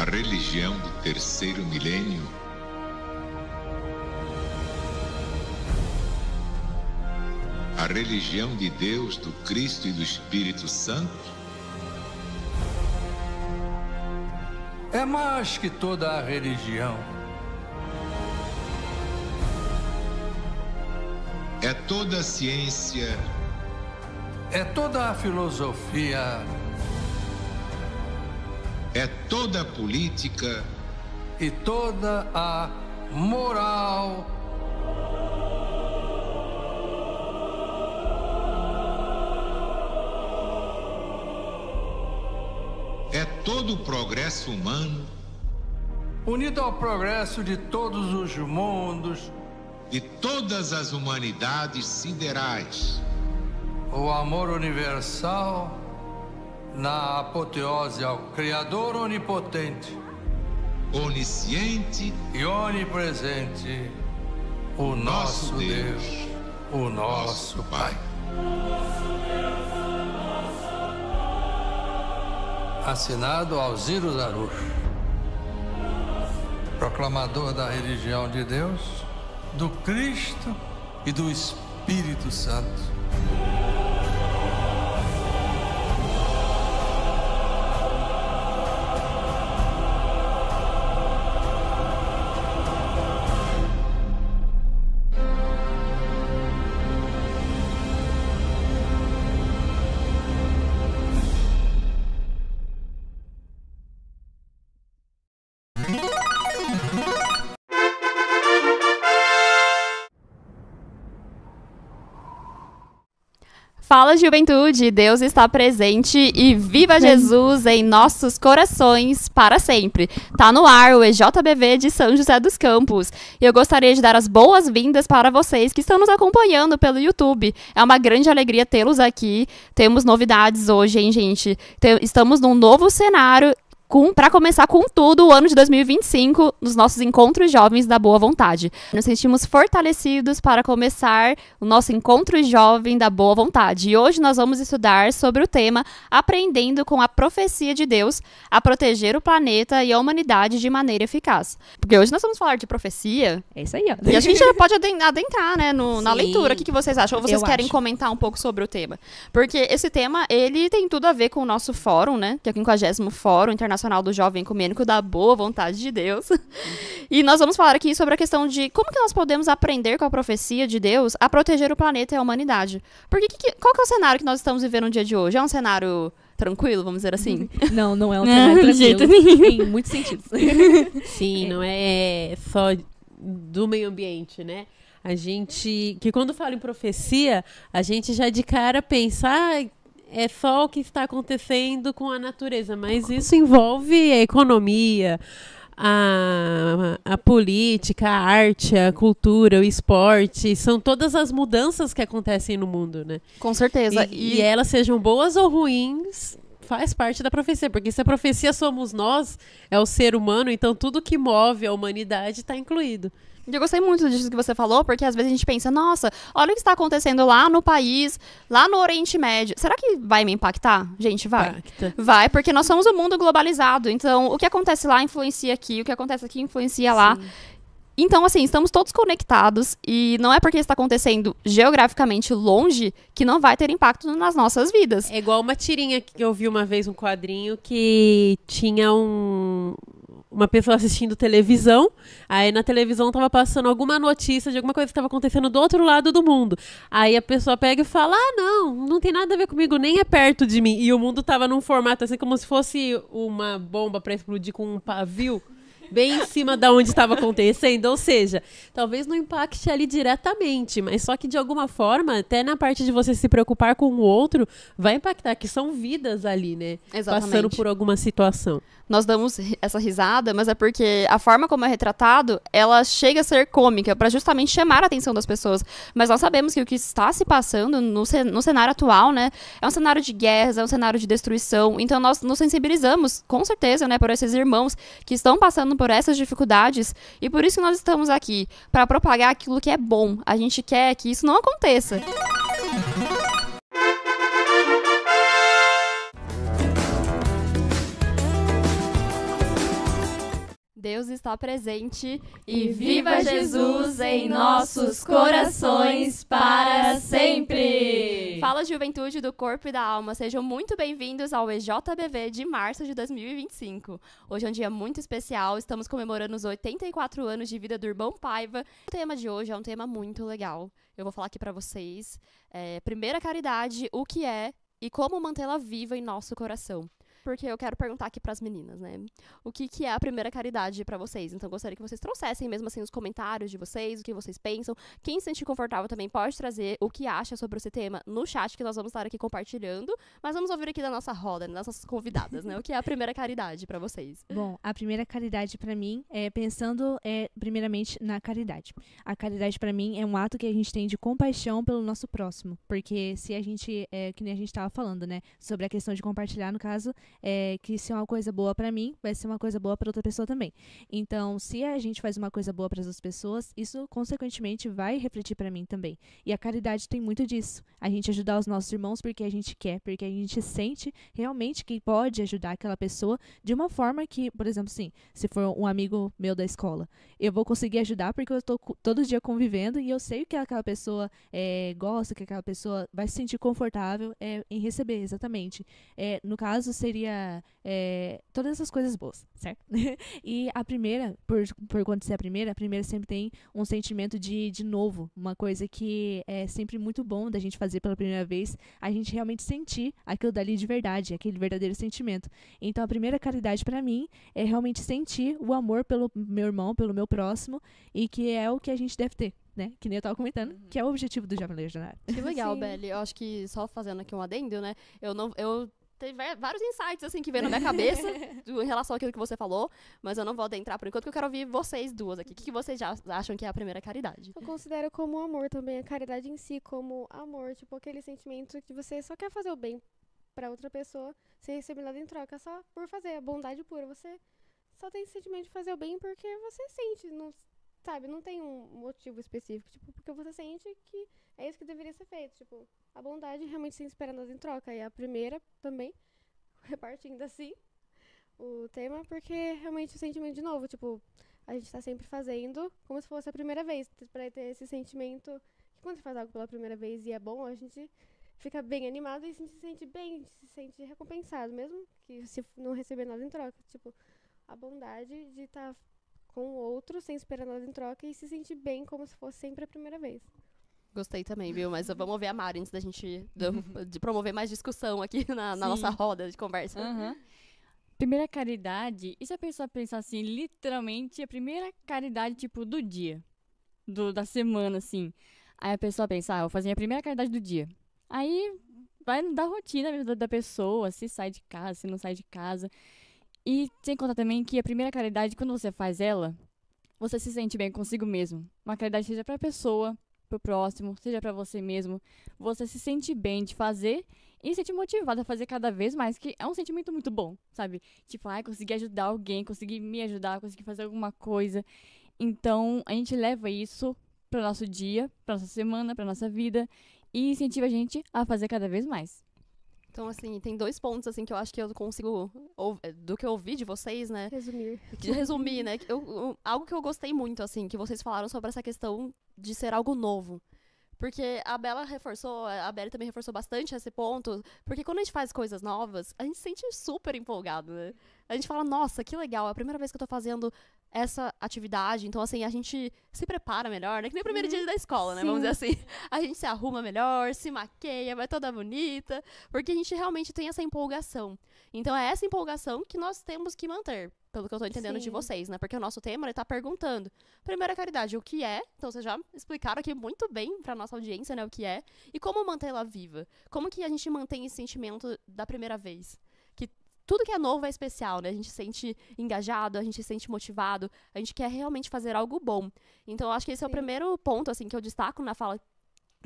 a religião do terceiro milênio? A religião de Deus, do Cristo e do Espírito Santo? É mais que toda a religião. É toda a ciência. É toda a filosofia. É toda a política. E toda a moral. É todo o progresso humano. Unido ao progresso de todos os mundos. De todas as humanidades siderais. O amor universal na apoteose ao Criador onipotente. Onisciente e onipresente. O nosso Deus, o nosso Pai. Assinado Alziro Zaruch, proclamador da religião de Deus, do Cristo e do Espírito Santo. Fala, juventude! Deus está presente e viva Jesus em nossos corações para sempre. Tá no ar o EJBV de São José dos Campos. E eu gostaria de dar as boas-vindas para vocês que estão nos acompanhando pelo YouTube. É uma grande alegria tê-los aqui. Temos novidades hoje, hein, gente? Estamos num novo cenário para começar com tudo o ano de 2025 nos nossos encontros jovens da boa vontade. Nos sentimos fortalecidos para começar o nosso encontro jovem da boa vontade. E hoje nós vamos estudar sobre o tema Aprendendo com a Profecia de Deus a proteger o planeta e a humanidade de maneira eficaz. Porque hoje nós vamos falar de profecia. É isso aí, ó. E a gente já pode adentrar, né, na leitura. O que vocês acham? Ou vocês querem comentar um pouco sobre o tema? Porque esse tema, ele tem tudo a ver com o nosso fórum, né? Que é o 50º Fórum Internacional do Jovem Ecumênico da Boa Vontade de Deus. E nós vamos falar aqui sobre a questão de como que nós podemos aprender com a profecia de Deus a proteger o planeta e a humanidade. Porque qual que é o cenário que nós estamos vivendo no dia de hoje? É um cenário tranquilo, vamos dizer assim? Não, não é um cenário tranquilo. Em muitos sentidos. Sim, não é só do meio ambiente, né? A gente, que quando fala em profecia, a gente já de cara pensa, é só o que está acontecendo com a natureza, mas isso envolve a economia, a política, a arte, a cultura, o esporte, são todas as mudanças que acontecem no mundo, né? Com certeza. E elas sejam boas ou ruins, faz parte da profecia, porque se a profecia somos nós, é o ser humano, então tudo que move a humanidade está incluído. Eu gostei muito disso que você falou, porque às vezes a gente pensa, nossa, olha o que está acontecendo lá no país, lá no Oriente Médio. Será que vai me impactar? Gente, vai. Impacta. Vai, porque nós somos um mundo globalizado. Então, o que acontece lá influencia aqui, o que acontece aqui influencia lá. Então, assim, estamos todos conectados e não é porque está acontecendo geograficamente longe que não vai ter impacto nas nossas vidas. É igual uma tirinha que eu vi uma vez, um quadrinho que tinha uma pessoa assistindo televisão, aí na televisão tava passando alguma notícia de alguma coisa que estava acontecendo do outro lado do mundo. Aí a pessoa pega e fala, não tem nada a ver comigo, nem é perto de mim. E o mundo tava num formato assim, como se fosse uma bomba para explodir com um pavio bem em cima da onde estava acontecendo, ou seja, talvez não impacte ali diretamente, mas só que de alguma forma, até na parte de você se preocupar com o outro, vai impactar, que são vidas ali, né? Exatamente. Passando por alguma situação. Nós damos essa risada, mas é porque a forma como é retratado, ela chega a ser cômica, para justamente chamar a atenção das pessoas. Mas nós sabemos que o que está se passando no cenário atual, né, é um cenário de guerras, é um cenário de destruição. Então nós nos sensibilizamos, com certeza, né, por esses irmãos que estão passando por essas dificuldades. E por isso que nós estamos aqui, para propagar aquilo que é bom. A gente quer que isso não aconteça. Deus está presente e viva Jesus em nossos corações para sempre! Fala, juventude do corpo e da alma, sejam muito bem-vindos ao EJBV de março de 2025. Hoje é um dia muito especial, estamos comemorando os 84 anos de vida do Irmão Paiva. O tema de hoje é um tema muito legal. Eu vou falar aqui para vocês. Primeira caridade, o que é e como mantê-la viva em nosso coração. Porque eu quero perguntar aqui pras meninas, né? O que é a primeira caridade pra vocês? Então, eu gostaria que vocês trouxessem mesmo assim os comentários de vocês, o que vocês pensam. Quem se sentir confortável também pode trazer o que acha sobre esse tema no chat, que nós vamos estar aqui compartilhando. Mas vamos ouvir aqui da nossa roda, das nossas convidadas, né? O que é a primeira caridade pra vocês? Bom, a primeira caridade pra mim é pensando primeiramente na caridade. A caridade pra mim é um ato que a gente tem de compaixão pelo nosso próximo. Porque se a gente, que nem a gente tava falando, né? Sobre a questão de compartilhar, no caso, que se é uma coisa boa pra mim, vai ser uma coisa boa pra outra pessoa também. Então, se a gente faz uma coisa boa para as outras pessoas, isso consequentemente vai refletir pra mim também. E a caridade tem muito disso. A gente ajudar os nossos irmãos porque a gente quer, porque a gente sente realmente que pode ajudar aquela pessoa de uma forma que, por exemplo, assim, se for um amigo meu da escola, eu vou conseguir ajudar porque eu tô todo dia convivendo e eu sei que aquela pessoa gosta, que aquela pessoa vai se sentir confortável em receber, exatamente. No caso, seria todas essas coisas boas, certo? E a primeira, por quando ser a primeira sempre tem um sentimento de novo, uma coisa que é sempre muito bom da gente fazer pela primeira vez, a gente realmente sentir aquilo dali de verdade, aquele verdadeiro sentimento. Então a primeira caridade pra mim é realmente sentir o amor pelo meu irmão, pelo meu próximo, e que é o que a gente deve ter, né? Que nem eu tava comentando, que é o objetivo do Jovem Legionário. Que legal, Beli. Eu acho que, só fazendo aqui um adendo, né? Eu teve vários insights, assim, que veio na minha cabeça em relação àquilo que você falou, mas eu não vou adentrar por enquanto, porque eu quero ouvir vocês duas aqui. O que vocês já acham que é a primeira caridade? Eu considero como amor também, a caridade em si como amor, tipo, aquele sentimento que você só quer fazer o bem pra outra pessoa, sem receber nada em troca, só por fazer, a bondade pura. Você só tem esse sentimento de fazer o bem porque você sente, não, sabe, não tem um motivo específico, tipo, porque você sente que é isso que deveria ser feito, tipo, a bondade realmente sem esperar nada em troca. E a primeira também, repartindo assim o tema, porque realmente o sentimento de novo, tipo, a gente tá sempre fazendo como se fosse a primeira vez, pra ter esse sentimento que quando você faz algo pela primeira vez e é bom, a gente fica bem animado e a gente se sente bem, a gente se sente recompensado, mesmo que se não receber nada em troca. Tipo, a bondade de estar com o outro sem esperar nada em troca e se sentir bem como se fosse sempre a primeira vez. Gostei também, viu? Mas vamos ouvir a Mari antes da gente de promover mais discussão aqui na nossa roda de conversa. Primeira caridade, e se a pessoa pensar assim, literalmente, a primeira caridade, tipo, do dia, da semana, assim. Aí a pessoa pensa, vou fazer a primeira caridade do dia. Aí vai da rotina da pessoa, se sai de casa, se não sai de casa. E sem contar também que a primeira caridade, quando você faz ela, você se sente bem consigo mesmo. Uma caridade seja pra pessoa, pro próximo, seja pra você mesmo. Você se sente bem de fazer e se sente motivado a fazer cada vez mais, que é um sentimento muito bom, sabe? Tipo, consegui ajudar alguém, consegui me ajudar, consegui fazer alguma coisa. Então, a gente leva isso pro nosso dia, pra nossa semana, pra nossa vida e incentiva a gente a fazer cada vez mais. Então, assim, tem 2 pontos, assim, que eu acho que eu consigo, do que eu ouvi de vocês, né? Resumir, né? Algo que eu gostei muito, assim, que vocês falaram sobre essa questão de ser algo novo. Porque a Beli também reforçou bastante esse ponto, porque quando a gente faz coisas novas, a gente se sente super empolgado, né? A gente fala, nossa, que legal, é a primeira vez que eu tô fazendo essa atividade, então, assim, a gente se prepara melhor, né? Que nem o primeiro dia da escola, né? Sim. Vamos dizer assim. A gente se arruma melhor, se maqueia, vai toda bonita, porque a gente realmente tem essa empolgação. Então, é essa empolgação que nós temos que manter, pelo que eu tô entendendo de vocês, né? Porque o nosso tema, ele tá perguntando, primeira caridade, o que é? Então, vocês já explicaram aqui muito bem pra nossa audiência, né? O que é. E como mantê-la viva? Como que a gente mantém esse sentimento da primeira vez? Que tudo que é novo é especial, né? A gente se sente engajado, a gente se sente motivado, a gente quer realmente fazer algo bom. Então, eu acho que esse é o primeiro ponto, assim, que eu destaco na fala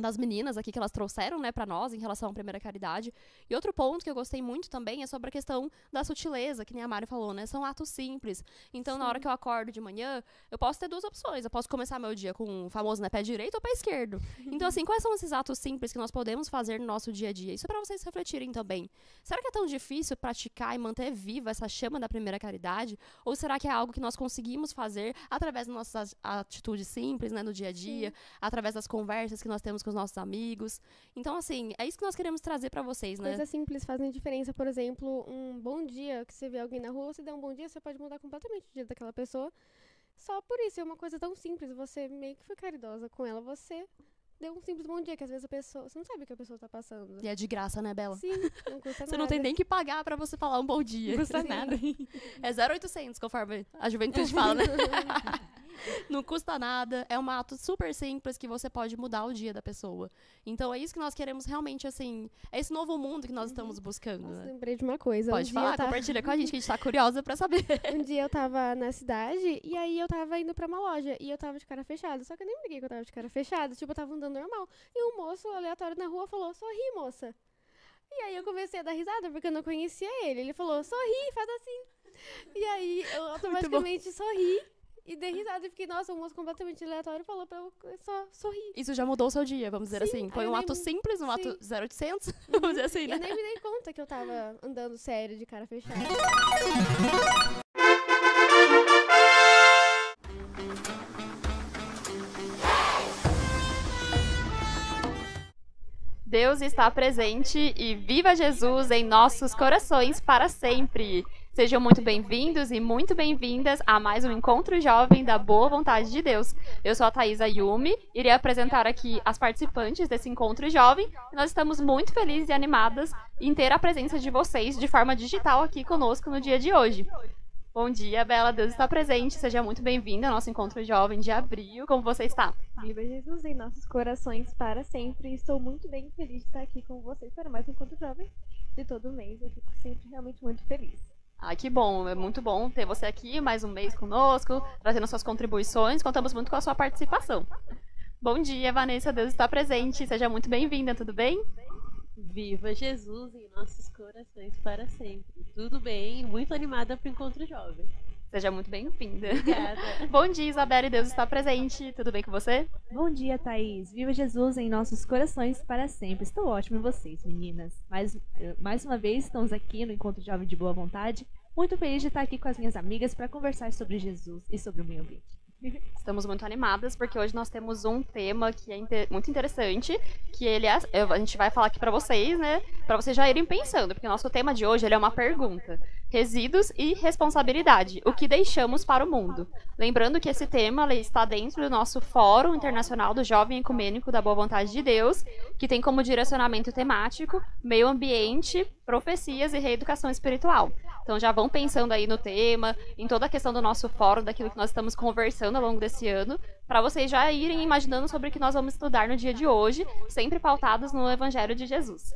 das meninas aqui que elas trouxeram, né, pra nós em relação à primeira caridade. E outro ponto que eu gostei muito também é sobre a questão da sutileza, que nem a Mari falou, né? São atos simples. Então, na hora que eu acordo de manhã, eu posso ter duas opções. Eu posso começar meu dia com o famoso, né, pé direito ou pé esquerdo. Então, assim, quais são esses atos simples que nós podemos fazer no nosso dia a dia? Isso é pra vocês refletirem também. Será que é tão difícil praticar e manter viva essa chama da primeira caridade? Ou será que é algo que nós conseguimos fazer através das nossas atitudes simples, né, no dia a dia, através das conversas que nós temos com os nossos amigos? Então, assim, é isso que nós queremos trazer pra vocês, né? Coisas simples fazem diferença. Por exemplo, um bom dia, que você vê alguém na rua, você dá um bom dia, você pode mudar completamente o dia daquela pessoa. Só por isso, é uma coisa tão simples. Você meio que foi caridosa com ela, você deu um simples bom dia, que às vezes a pessoa... Você não sabe o que a pessoa tá passando. E é de graça, né, Bela? Sim, não custa nada. Você não tem nem que pagar pra você falar um bom dia. Não custa Sim. nada. É 0,800, conforme a juventude fala, né? Não custa nada, é um ato super simples que você pode mudar o dia da pessoa. Então é isso que nós queremos realmente, assim, é esse novo mundo que nós estamos buscando, Nossa, né? lembrei de uma coisa. Pode falar, compartilha com a gente, que a gente tá curiosa pra saber. Um dia eu tava na cidade e aí eu tava indo pra uma loja e eu tava de cara fechada. Só que eu nem liguei que eu tava de cara fechada. Tipo, eu tava andando normal. E um moço aleatório na rua falou, sorri, moça. E aí eu comecei a dar risada porque eu não conhecia ele. Ele falou, sorri, faz assim. E aí eu automaticamente sorri e dei risada e fiquei, nossa, um moço completamente aleatório falou pra eu só sorrir. Isso já mudou o seu dia, vamos dizer Sim, assim. Foi aí um eu ato nem- simples, um ato sim. 0800, vamos dizer assim, Eu né? nem me dei conta que eu tava andando sério de cara fechada. Deus está presente e viva Jesus em nossos corações para sempre. Sejam muito bem-vindos e muito bem-vindas a mais um Encontro Jovem da Boa Vontade de Deus. Eu sou a Thaisa Yumi, irei apresentar aqui as participantes desse Encontro Jovem e nós estamos muito felizes e animadas em ter a presença de vocês de forma digital aqui conosco no dia de hoje. Bom dia, Bela, Deus está presente, seja muito bem-vinda ao nosso Encontro Jovem de abril. Como você está? Viva Jesus em nossos corações para sempre. Estou muito bem feliz de estar aqui com vocês para mais um Encontro Jovem de todo mês. Eu fico sempre realmente muito feliz. Ah, que bom, é muito bom ter você aqui mais um mês conosco, trazendo suas contribuições, contamos muito com a sua participação. Bom dia, Vanessa, Deus está presente, seja muito bem-vinda, tudo bem? Viva Jesus em nossos corações para sempre. Tudo bem? Muito animada para o Encontro Jovem. Seja muito bem-vinda. Obrigada. Bom dia, Isabelle, Deus está presente, tudo bem com você? Bom dia, Thaís. Viva Jesus em nossos corações para sempre. Estou ótimo em vocês, meninas. Mais uma vez, estamos aqui no Encontro Jovem de Boa Vontade. Muito feliz de estar aqui com as minhas amigas para conversar sobre Jesus e sobre o meio ambiente. Estamos muito animadas porque hoje nós temos um tema que é muito interessante, que a gente vai falar aqui pra vocês, né, pra vocês já irem pensando, porque o nosso tema de hoje ele é uma pergunta: resíduos e responsabilidade, o que deixamos para o mundo. Lembrando que esse tema ele está dentro do nosso Fórum Internacional do Jovem Ecumênico da Boa Vontade de Deus, que tem como direcionamento temático meio ambiente, profecias e reeducação espiritual. Então já vão pensando aí no tema, em toda a questão do nosso fórum, daquilo que nós estamos conversando ao longo desse ano, para vocês já irem imaginando sobre o que nós vamos estudar no dia de hoje, sempre pautados no Evangelho de Jesus.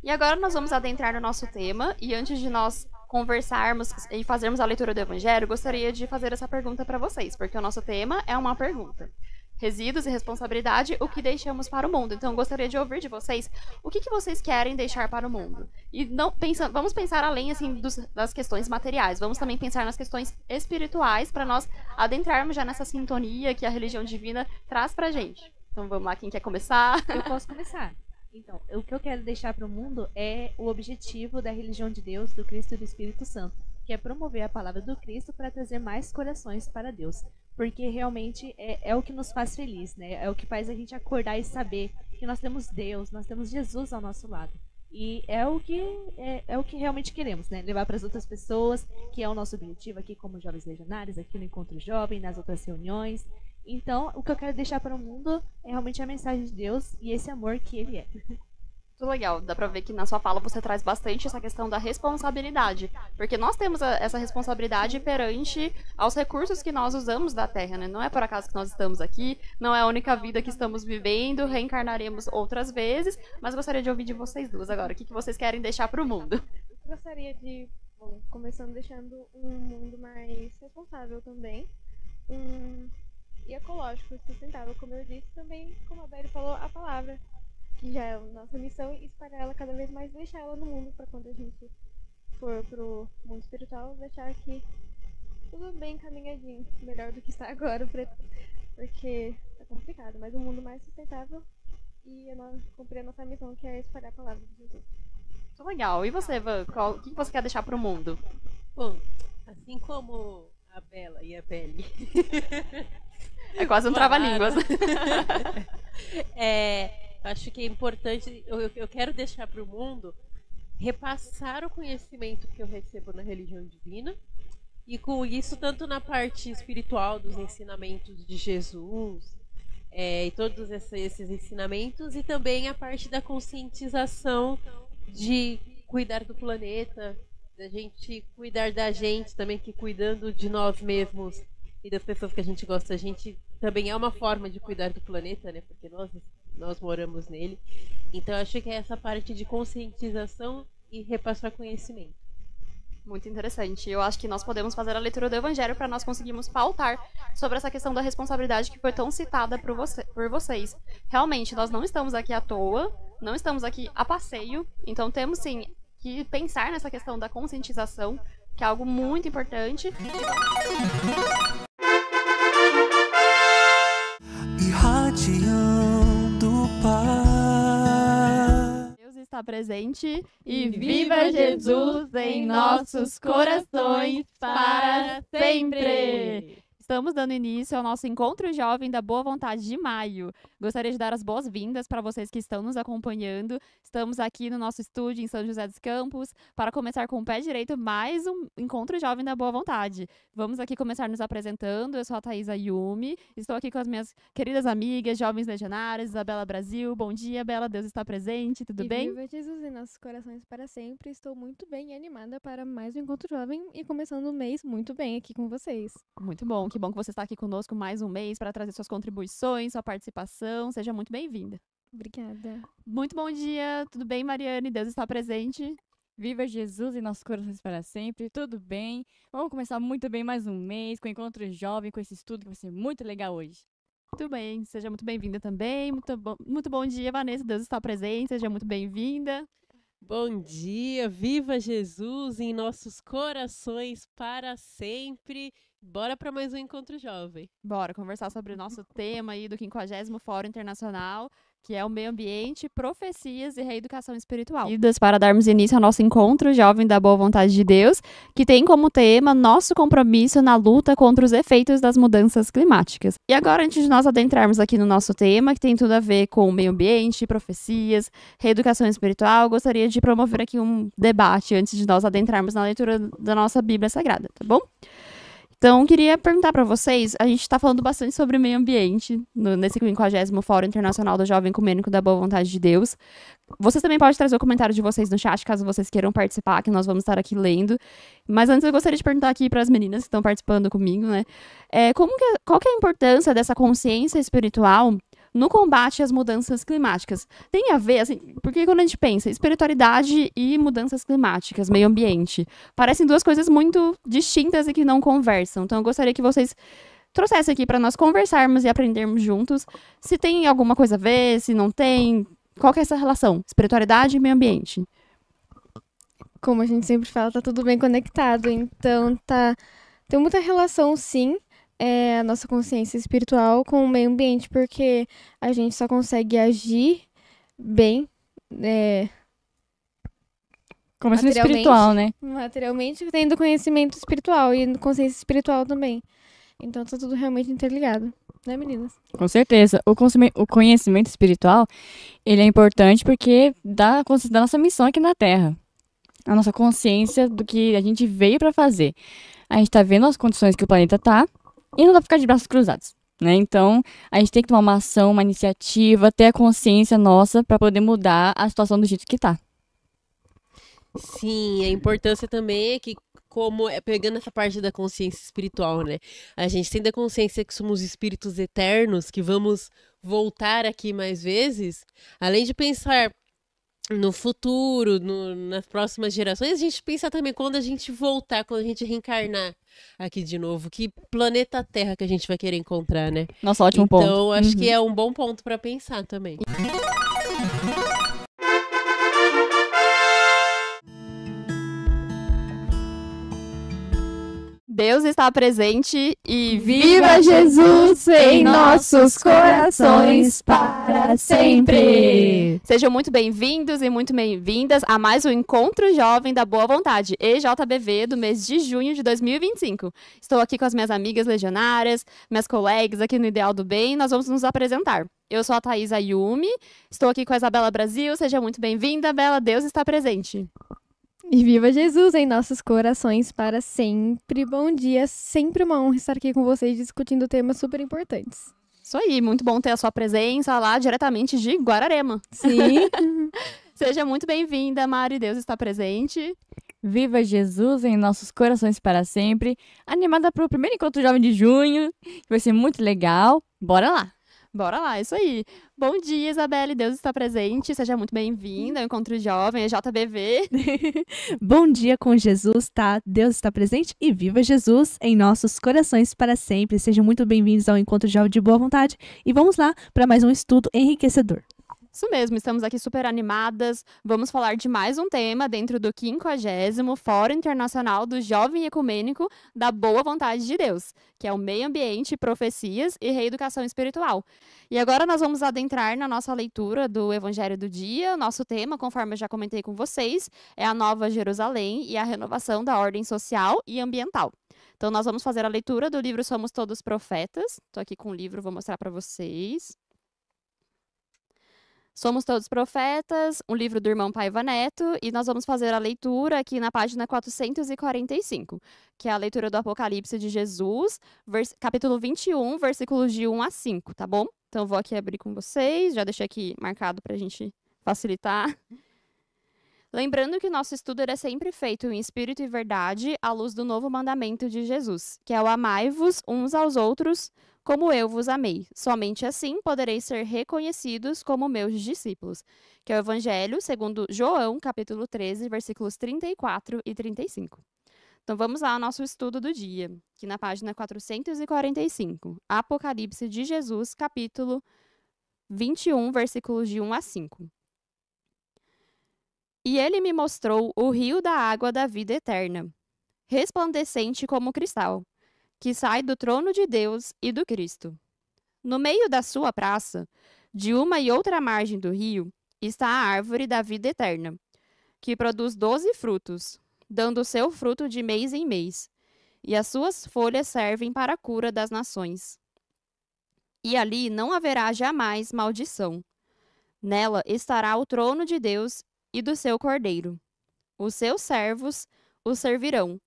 E agora nós vamos adentrar no nosso tema, e antes de nós conversarmos e fazermos a leitura do Evangelho, gostaria de fazer essa pergunta para vocês, porque o nosso tema é uma pergunta. Resíduos e responsabilidade, o que deixamos para o mundo. Então, eu gostaria de ouvir de vocês o que vocês querem deixar para o mundo. E vamos pensar além assim, das questões materiais, vamos também pensar nas questões espirituais para nós adentrarmos já nessa sintonia que a religião divina traz para a gente. Então, vamos lá, quem quer começar? Eu posso começar. Então, o que eu quero deixar para o mundo é o objetivo da religião de Deus, do Cristo e do Espírito Santo, que é promover a palavra do Cristo para trazer mais corações para Deus. Porque realmente é o que nos faz feliz, né? É o que faz a gente acordar e saber que nós temos Deus, nós temos Jesus ao nosso lado. E é o que realmente queremos, né? Levar para as outras pessoas, que é o nosso objetivo aqui como Jovens Legionários, aqui no Encontro Jovem, nas outras reuniões. Então, o que eu quero deixar para o mundo é realmente a mensagem de Deus e esse amor que Ele é. Muito legal, dá pra ver que na sua fala você traz bastante essa questão da responsabilidade, porque nós temos essa responsabilidade perante aos recursos que nós usamos da Terra, né? Não é por acaso que nós estamos aqui, não é a única vida que estamos vivendo, reencarnaremos outras vezes, mas gostaria de ouvir de vocês duas agora, o que vocês querem deixar pro mundo? Eu gostaria de, começando deixando um mundo mais responsável também, e ecológico. ecológico, sustentável, como eu disse, também, como a Beli falou, a palavra, que já é a nossa missão, e espalhar ela cada vez mais, deixar ela no mundo, para quando a gente for pro mundo espiritual, deixar aqui tudo bem encaminhadinho, melhor do que está agora, porque tá complicado, mas um mundo mais sustentável e cumprir a nossa missão, que é espalhar a palavra de Jesus. Muito legal. E você, Van? O que você quer deixar pro mundo? Bom, assim como a Bela e a Beli. É quase um trava-línguas. Acho que é importante, eu quero deixar para o mundo repassar o conhecimento que eu recebo na religião divina, e com isso, tanto na parte espiritual dos ensinamentos de Jesus, e todos esses ensinamentos, e também a parte da conscientização de cuidar do planeta, da gente cuidar da gente também, que cuidando de nós mesmos e das pessoas que a gente gosta, a gente também é uma forma de cuidar do planeta, né? Porque nós moramos nele. Então acho que é essa parte de conscientização e repassar conhecimento. Muito interessante. Eu acho que nós podemos fazer a leitura do Evangelho para nós conseguirmos pautar sobre essa questão da responsabilidade que foi tão citada por vocês. Realmente, nós não estamos aqui à toa, não estamos aqui a passeio, então temos sim que pensar nessa questão da conscientização, que é algo muito importante. Irradiando paz. Deus está presente e viva Jesus em nossos corações para sempre! Estamos dando início ao nosso Encontro Jovem da Boa Vontade de maio. Gostaria de dar as boas-vindas para vocês que estão nos acompanhando. Estamos aqui no nosso estúdio em São José dos Campos para começar com o pé direito mais um Encontro Jovem da Boa Vontade. Vamos aqui começar nos apresentando. Eu sou a Thaisa Yumi. Estou aqui com as minhas queridas amigas, jovens legionárias, Isabela Brasil. Bom dia, Bela. Deus está presente. Tudo bem? Viva Jesus em nossos corações para sempre. Estou muito bem e animada para mais um Encontro Jovem e começando o mês muito bem aqui com vocês. Muito bom. Que bom que você está aqui conosco mais um mês para trazer suas contribuições, sua participação. Seja muito bem-vinda. Obrigada. Muito bom dia. Tudo bem, Mariane? Deus está presente. Viva Jesus em nossos corações para sempre. Tudo bem? Vamos começar muito bem mais um mês com o Encontro Jovem, com esse estudo que vai ser muito legal hoje. Muito bem. Seja muito bem-vinda também. Muito bom dia, Vanessa. Deus está presente. Seja muito bem-vinda. Bom dia, viva Jesus em nossos corações para sempre. Bora para mais um Encontro Jovem. Bora conversar sobre o nosso tema aí do 50º Fórum Internacional, que é o meio ambiente, profecias e reeducação espiritual. Para darmos início ao nosso Encontro Jovem da Boa Vontade de Deus, que tem como tema nosso compromisso na luta contra os efeitos das mudanças climáticas. E agora, antes de nós adentrarmos aqui no nosso tema, que tem tudo a ver com o meio ambiente, profecias, reeducação espiritual, gostaria de promover aqui um debate antes de nós adentrarmos na leitura da nossa Bíblia Sagrada, tá bom? Então, queria perguntar para vocês, a gente está falando bastante sobre meio ambiente nesse 50º Fórum Internacional do Jovem Ecumênico da Boa Vontade de Deus. Vocês também podem trazer o comentário de vocês no chat, caso vocês queiram participar, que nós vamos estar aqui lendo. Mas antes eu gostaria de perguntar aqui para as meninas que estão participando comigo, né? Qual que é a importância dessa consciência espiritual no combate às mudanças climáticas? Tem a ver, assim, porque quando a gente pensa espiritualidade e mudanças climáticas, meio ambiente, parecem duas coisas muito distintas e que não conversam. Então eu gostaria que vocês trouxessem aqui para nós conversarmos e aprendermos juntos se tem alguma coisa a ver, se não tem. Qual que é essa relação? Espiritualidade e meio ambiente. Como a gente sempre fala, tá tudo bem conectado. Então, tem muita relação, sim, a nossa consciência espiritual com o meio ambiente, porque a gente só consegue agir bem Começando espiritual, né? materialmente, tendo conhecimento espiritual e consciência espiritual também. Então, tá tudo realmente interligado, né, meninas? Com certeza. O conhecimento espiritual, ele é importante porque dá da nossa missão aqui na Terra. A nossa consciência do que a gente veio para fazer. A gente tá vendo as condições que o planeta tá e não dá pra ficar de braços cruzados, né? Então, a gente tem que tomar uma ação, uma iniciativa, ter a consciência nossa para poder mudar a situação do jeito que tá. Sim, a importância também é que, pegando essa parte da consciência espiritual, né? A gente tem a consciência que somos espíritos eternos, que vamos voltar aqui mais vezes, além de pensar no futuro, nas próximas gerações, a gente pensa também quando a gente voltar, quando a gente reencarnar aqui de novo, que planeta Terra que a gente vai querer encontrar, né? Nossa, ótimo ponto. Então, acho que é um bom ponto pra pensar também. Deus está presente e Viva Jesus em nossos corações para sempre! Sejam muito bem-vindos e muito bem-vindas a mais um Encontro Jovem da Boa Vontade, EJBV, do mês de junho de 2025. Estou aqui com as minhas amigas legionárias, minhas colegas aqui no Ideal do Bem, e nós vamos nos apresentar. Eu sou a Thaís Ayumi, estou aqui com a Isabela Brasil, seja muito bem-vinda, Bela, Deus está presente. E viva Jesus em nossos corações para sempre. Bom dia, sempre uma honra estar aqui com vocês discutindo temas super importantes. Isso aí, muito bom ter a sua presença lá diretamente de Guararema. Sim. Seja muito bem-vinda, Mari, Deus está presente. Viva Jesus em nossos corações para sempre. Animada para o primeiro encontro jovem de junho, que vai ser muito legal. Bora lá! Bora lá, isso aí. Bom dia, Isabelle, Deus está presente. Seja muito bem-vinda ao Encontro Jovem, JBV. Bom dia com Jesus, tá? Deus está presente e viva Jesus em nossos corações para sempre. Sejam muito bem-vindos ao Encontro Jovem de Boa Vontade e vamos lá para mais um estudo enriquecedor. Isso mesmo, estamos aqui super animadas. Vamos falar de mais um tema dentro do 50º Fórum Internacional do Jovem Ecumênico da Boa Vontade de Deus, que é o meio ambiente, profecias e reeducação espiritual. E agora nós vamos adentrar na nossa leitura do Evangelho do Dia. Nosso tema, conforme eu já comentei com vocês, é a Nova Jerusalém e a renovação da ordem social e ambiental. Então nós vamos fazer a leitura do livro Somos Todos Profetas. Estou aqui com o livro, vou mostrar para vocês. Somos Todos Profetas, um livro do irmão Paiva Neto, e nós vamos fazer a leitura aqui na página 445, que é a leitura do Apocalipse de Jesus, capítulo 21, versículos de 1 a 5, tá bom? Então, eu vou aqui abrir com vocês, já deixei aqui marcado para a gente facilitar. Lembrando que nosso estudo é sempre feito em espírito e verdade, à luz do novo mandamento de Jesus, que é o amai-vos uns aos outros, como eu vos amei. Somente assim podereis ser reconhecidos como meus discípulos. Que é o Evangelho segundo João, capítulo 13, versículos 34 e 35. Então vamos lá ao nosso estudo do dia, aqui na página 445. Apocalipse de Jesus, capítulo 21, versículos de 1 a 5. E ele me mostrou o rio da água da vida eterna, resplandecente como cristal, que sai do trono de Deus e do Cristo. No meio da sua praça, de uma e outra margem do rio, está a árvore da vida eterna, que produz 12 frutos, dando o seu fruto de mês em mês, e as suas folhas servem para a cura das nações. E ali não haverá jamais maldição. Nela estará o trono de Deus e do seu Cordeiro. Os seus servos o servirão.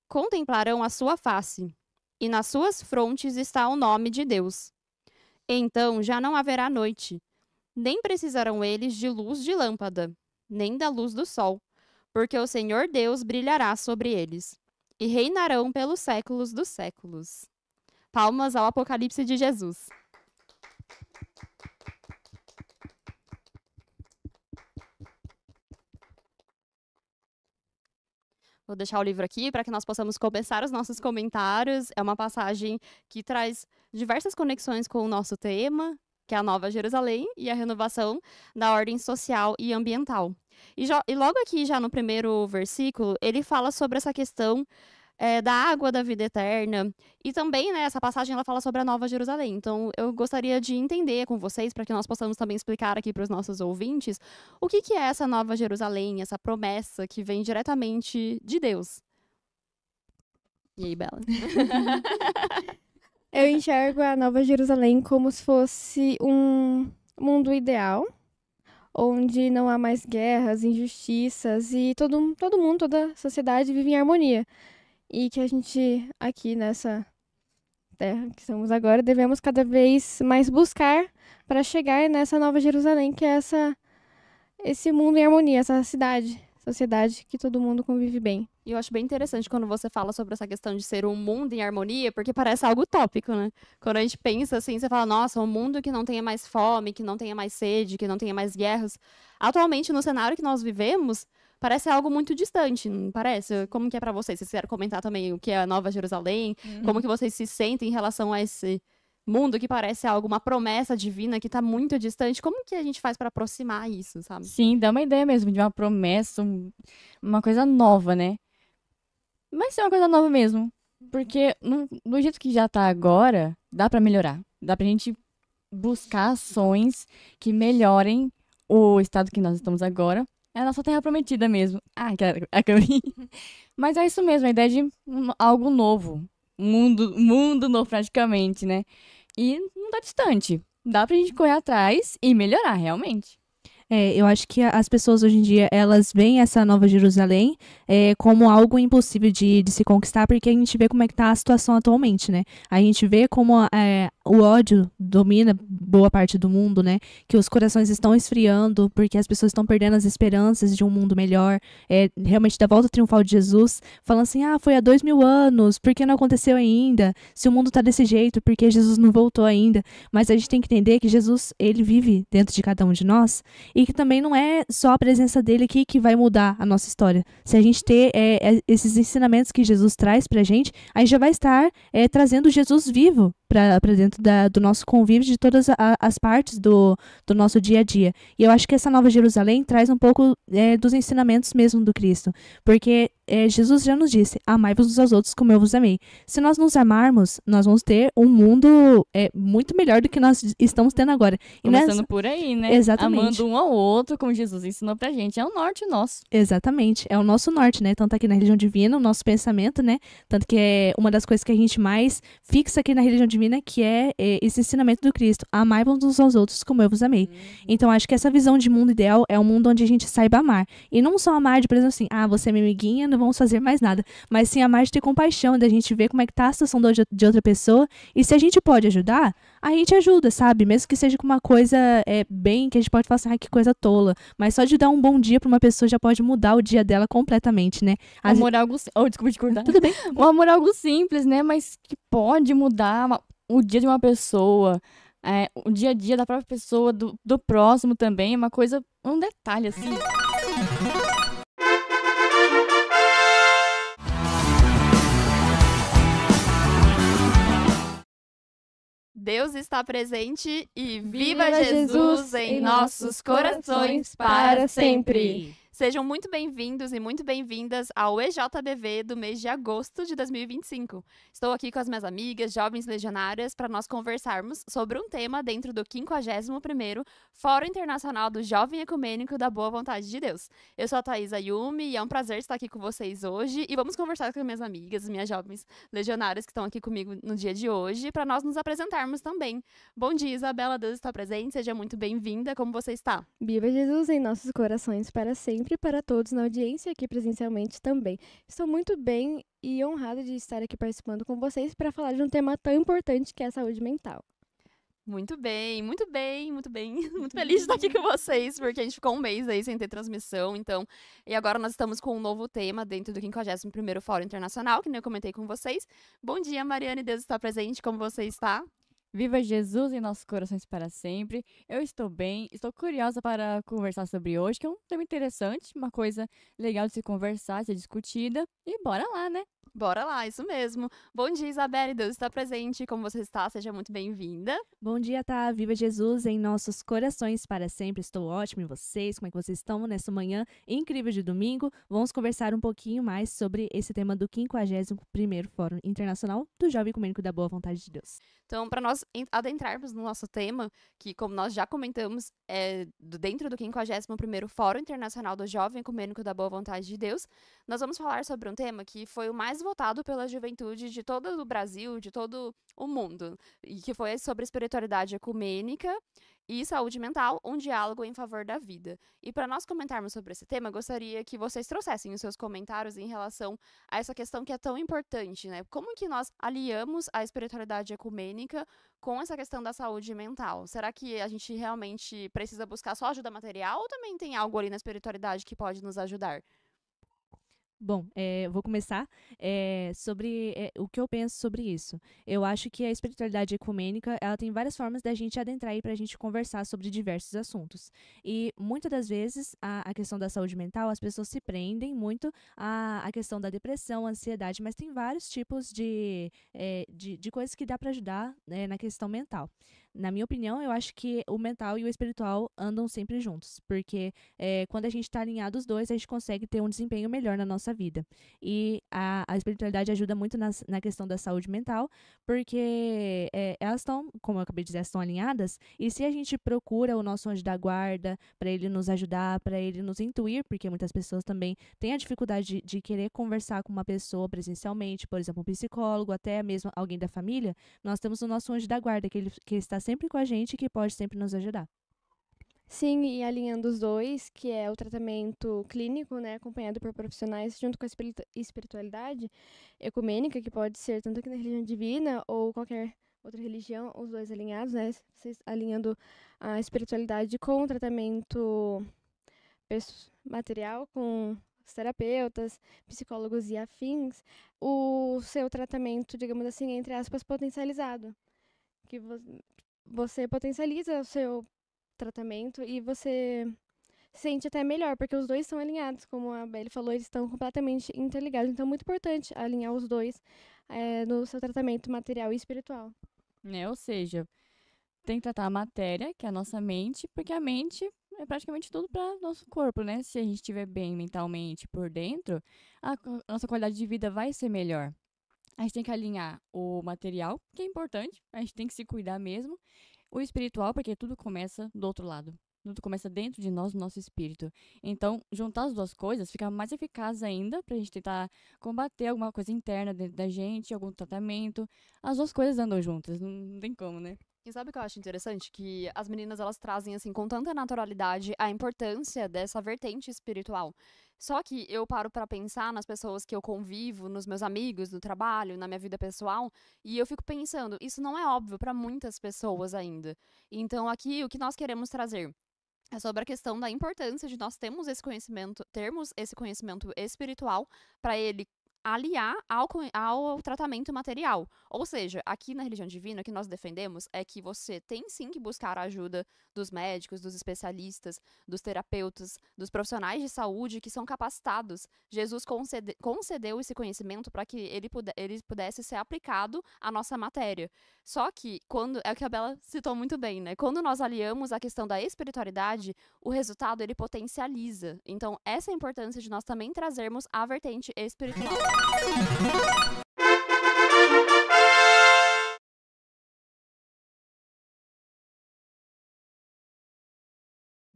Contemplarão a sua face, e nas suas frontes está o nome de Deus. Então já não haverá noite, nem precisarão eles de luz de lâmpada, nem da luz do sol, porque o Senhor Deus brilhará sobre eles, e reinarão pelos séculos dos séculos. Palmas ao Apocalipse de Jesus. Vou deixar o livro aqui para que nós possamos começar os nossos comentários. É uma passagem que traz diversas conexões com o nosso tema, que é a Nova Jerusalém e a renovação da ordem social e ambiental. E logo aqui, já no primeiro versículo, ele fala sobre essa questão da água da vida eterna. E também, né, essa passagem ela fala sobre a Nova Jerusalém. Então, eu gostaria de entender com vocês, para que nós possamos também explicar aqui para os nossos ouvintes, o que é essa Nova Jerusalém, essa promessa que vem diretamente de Deus. E aí, Bela? Eu enxergo a Nova Jerusalém como se fosse um mundo ideal, onde não há mais guerras, injustiças e todo mundo, toda a sociedade vive em harmonia. E que a gente, aqui nessa terra que estamos agora, devemos cada vez mais buscar para chegar nessa Nova Jerusalém, que é esse mundo em harmonia, essa cidade sociedade que todo mundo convive bem. E eu acho bem interessante quando você fala sobre essa questão de ser um mundo em harmonia, porque parece algo utópico, né? Quando a gente pensa assim, você fala, nossa, um mundo que não tenha mais fome, que não tenha mais sede, que não tenha mais guerras. Atualmente, no cenário que nós vivemos, parece algo muito distante, não parece? Como que é pra vocês? Vocês querem comentar também o que é a Nova Jerusalém? Como que vocês se sentem em relação a esse mundo que parece algo, uma promessa divina que tá muito distante? Como que a gente faz pra aproximar isso, sabe? Sim, dá uma ideia mesmo de uma promessa, uma coisa nova, né? Vai ser uma coisa nova mesmo. Porque do jeito que já tá agora, dá pra melhorar. Dá pra gente buscar ações que melhorem o estado que nós estamos agora. É a nossa terra prometida mesmo. Ah, a câmera. Mas é isso mesmo, a ideia de algo novo. Mundo novo praticamente, né? E não tá distante. Dá pra gente correr atrás e melhorar, realmente. Eu acho que as pessoas hoje em dia, elas veem essa Nova Jerusalém como algo impossível de se conquistar, porque a gente vê como é que tá a situação atualmente, né? A gente vê como o ódio domina boa parte do mundo, né? Que os corações estão esfriando, porque as pessoas estão perdendo as esperanças de um mundo melhor, realmente da volta triunfal de Jesus, falando assim, foi há 2000 anos, por que não aconteceu ainda? Se o mundo tá desse jeito, por que Jesus não voltou ainda? Mas a gente tem que entender que Jesus, ele vive dentro de cada um de nós, e que também não é só a presença dele aqui que vai mudar a nossa história. Se a gente ter esses ensinamentos que Jesus traz pra gente, a gente já vai estar trazendo Jesus vivo para dentro do nosso convívio, de todas as partes do nosso dia a dia. E eu acho que essa Nova Jerusalém traz um pouco dos ensinamentos mesmo do Cristo. Porque Jesus já nos disse, amai-vos uns aos outros como eu vos amei. Se nós nos amarmos, nós vamos ter um mundo muito melhor do que nós estamos tendo agora. E Começando por aí, né? Exatamente. Amando um ao outro, como Jesus ensinou pra gente. É o norte nosso. Exatamente. É o nosso norte, né? Tanto aqui na religião divina, o nosso pensamento, né? Tanto que é uma das coisas que a gente mais fixa aqui na religião divina, que é esse ensinamento do Cristo. Amai-vos uns aos outros como eu vos amei. Então, acho que essa visão de mundo ideal é um mundo onde a gente saiba amar. E não só amar de, por exemplo, assim, você é minha amiguinha, não vamos fazer mais nada. Mas sim amar de ter compaixão, da gente ver como é que tá a situação de outra pessoa. E se a gente pode ajudar, a gente ajuda, sabe? Mesmo que seja com uma coisa bem, que a gente pode falar assim, que coisa tola. Mas só de dar um bom dia pra uma pessoa já pode mudar o dia dela completamente, né? Um amor algo... desculpa te cortar. Tudo bem. Um amor algo simples, né? Mas que pode mudar o dia de uma pessoa, o dia a dia da própria pessoa, do próximo também. É uma coisa, um detalhe, assim. Deus está presente e viva Jesus em nossos corações para sempre! Sejam muito bem-vindos e muito bem-vindas ao EJBV do mês de agosto de 2025. Estou aqui com as minhas amigas, jovens legionárias, para nós conversarmos sobre um tema dentro do 51º Fórum Internacional do Jovem Ecumênico da Boa Vontade de Deus. Eu sou a Thaisa Yumi e é um prazer estar aqui com vocês hoje e vamos conversar com as minhas amigas, minhas jovens legionárias que estão aqui comigo no dia de hoje, para nós nos apresentarmos também. Bom dia, Isabela, Deus está presente, seja muito bem-vinda, como você está? Viva Jesus em nossos corações para sempre e para todos na audiência aqui presencialmente também. Estou muito bem e honrada de estar aqui participando com vocês para falar de um tema tão importante que é a saúde mental. Muito bem, muito bem, muito bem. Muito feliz de estar aqui com vocês, porque a gente ficou um mês aí sem ter transmissão, então... E agora nós estamos com um novo tema dentro do 51º Fórum Internacional, que nem eu comentei com vocês. Bom dia, Mariane, Deus está presente, como você está? Viva Jesus em nossos corações para sempre. Eu estou bem, estou curiosa para conversar sobre hoje, que é um tema interessante, uma coisa legal de se conversar, de ser discutida. E bora lá, né? Bora lá, isso mesmo. Bom dia, Isabelle, Deus está presente. Como você está? Seja muito bem-vinda. Bom dia, tá? Viva Jesus em nossos corações para sempre. Estou ótima e vocês? Como é que vocês estão nessa manhã incrível de domingo? Vamos conversar um pouquinho mais sobre esse tema do 51º Fórum Internacional do Jovem Ecumênico da Boa Vontade de Deus. Então, para nós adentrarmos no nosso tema, que como nós já comentamos, dentro do 51º Fórum Internacional do Jovem Ecumênico da Boa Vontade de Deus, nós vamos falar sobre um tema que foi o mais votado pela juventude de todo o Brasil, de todo o mundo, e que foi sobre espiritualidade ecumênica e saúde mental, um diálogo em favor da vida. E para nós comentarmos sobre esse tema, eu gostaria que vocês trouxessem os seus comentários em relação a essa questão que é tão importante, né? Como que nós aliamos a espiritualidade ecumênica com essa questão da saúde mental? Será que a gente realmente precisa buscar só ajuda material ou também tem algo ali na espiritualidade que pode nos ajudar? Bom, vou começar sobre o que eu penso sobre isso. Eu acho que a espiritualidade ecumênica, ela tem várias formas da gente adentrar aí pra gente conversar sobre diversos assuntos. E muitas das vezes, a questão da saúde mental, as pessoas se prendem muito à questão da depressão, ansiedade, mas tem vários tipos de coisas que dá pra ajudar, né, na questão mental. Na minha opinião, eu acho que o mental e o espiritual andam sempre juntos, porque quando a gente está alinhado os dois, a gente consegue ter um desempenho melhor na nossa vida. E a espiritualidade ajuda muito na questão da saúde mental, porque elas estão, como eu acabei de dizer, estão alinhadas, e se a gente procura o nosso anjo da guarda para ele nos ajudar, para ele nos intuir, porque muitas pessoas também têm a dificuldade de querer conversar com uma pessoa presencialmente, por exemplo, um psicólogo, até mesmo alguém da família, nós temos o nosso anjo da guarda, que está sempre com a gente e que pode sempre nos ajudar. Sim, e alinhando os dois, que é o tratamento clínico, né, acompanhado por profissionais, junto com a espiritualidade ecumênica, que pode ser tanto aqui na religião divina ou qualquer outra religião, os dois alinhados, né, vocês alinhando a espiritualidade com o tratamento material, com os terapeutas, psicólogos e afins, o seu tratamento, digamos assim, entre aspas, potencializado, que você potencializa o seu tratamento e você se sente até melhor, porque os dois estão alinhados, como a Belle falou, eles estão completamente interligados. Então é muito importante alinhar os dois no seu tratamento material e espiritual. Ou seja, tem que tratar a matéria, que é a nossa mente, porque a mente é praticamente tudo para nosso corpo, né? Se a gente estiver bem mentalmente por dentro, a nossa qualidade de vida vai ser melhor. A gente tem que alinhar o material, que é importante, a gente tem que se cuidar mesmo, o espiritual, porque tudo começa do outro lado. Tudo começa dentro de nós, no nosso espírito. Então, juntar as duas coisas fica mais eficaz ainda pra gente tentar combater alguma coisa interna dentro da gente, algum tratamento. As duas coisas andam juntas, não tem como, né? E sabe o que eu acho interessante? Que as meninas, elas trazem, assim, com tanta naturalidade a importância dessa vertente espiritual. Só que eu paro pra pensar nas pessoas que eu convivo, nos meus amigos, no trabalho, na minha vida pessoal, e eu fico pensando, isso não é óbvio pra muitas pessoas ainda. Então, aqui, o que nós queremos trazer é sobre a questão da importância de nós termos esse conhecimento espiritual para ele aliar ao tratamento material. Ou seja, aqui na religião divina, o que nós defendemos é que você tem sim que buscar a ajuda dos médicos, dos especialistas, dos terapeutas, dos profissionais de saúde que são capacitados. Jesus concedeu esse conhecimento para que ele pudesse ser aplicado à nossa matéria. Só que, é o que a Bela citou muito bem, né? Quando nós aliamos a questão da espiritualidade, o resultado ele potencializa. Então, essa é a importância de nós também trazermos a vertente espiritual.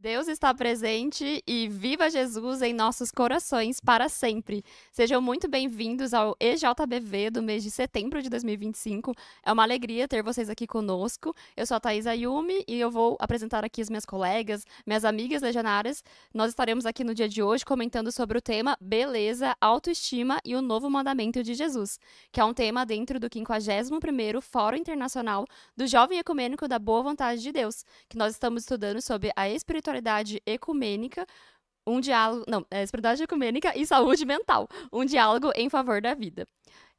Deus está presente e viva Jesus em nossos corações para sempre. Sejam muito bem-vindos ao EJBV do mês de setembro de 2025. É uma alegria ter vocês aqui conosco. Eu sou a Thaís Ayumi e eu vou apresentar aqui as minhas colegas, minhas amigas legionárias. Nós estaremos aqui no dia de hoje comentando sobre o tema Beleza, Autoestima e o Novo Mandamento de Jesus, que é um tema dentro do 51º Fórum Internacional do Jovem Ecumênico da Boa Vontade de Deus, que nós estamos estudando sobre a espiritualidade ecumênica, espiritualidade ecumênica e saúde mental, um diálogo em favor da vida.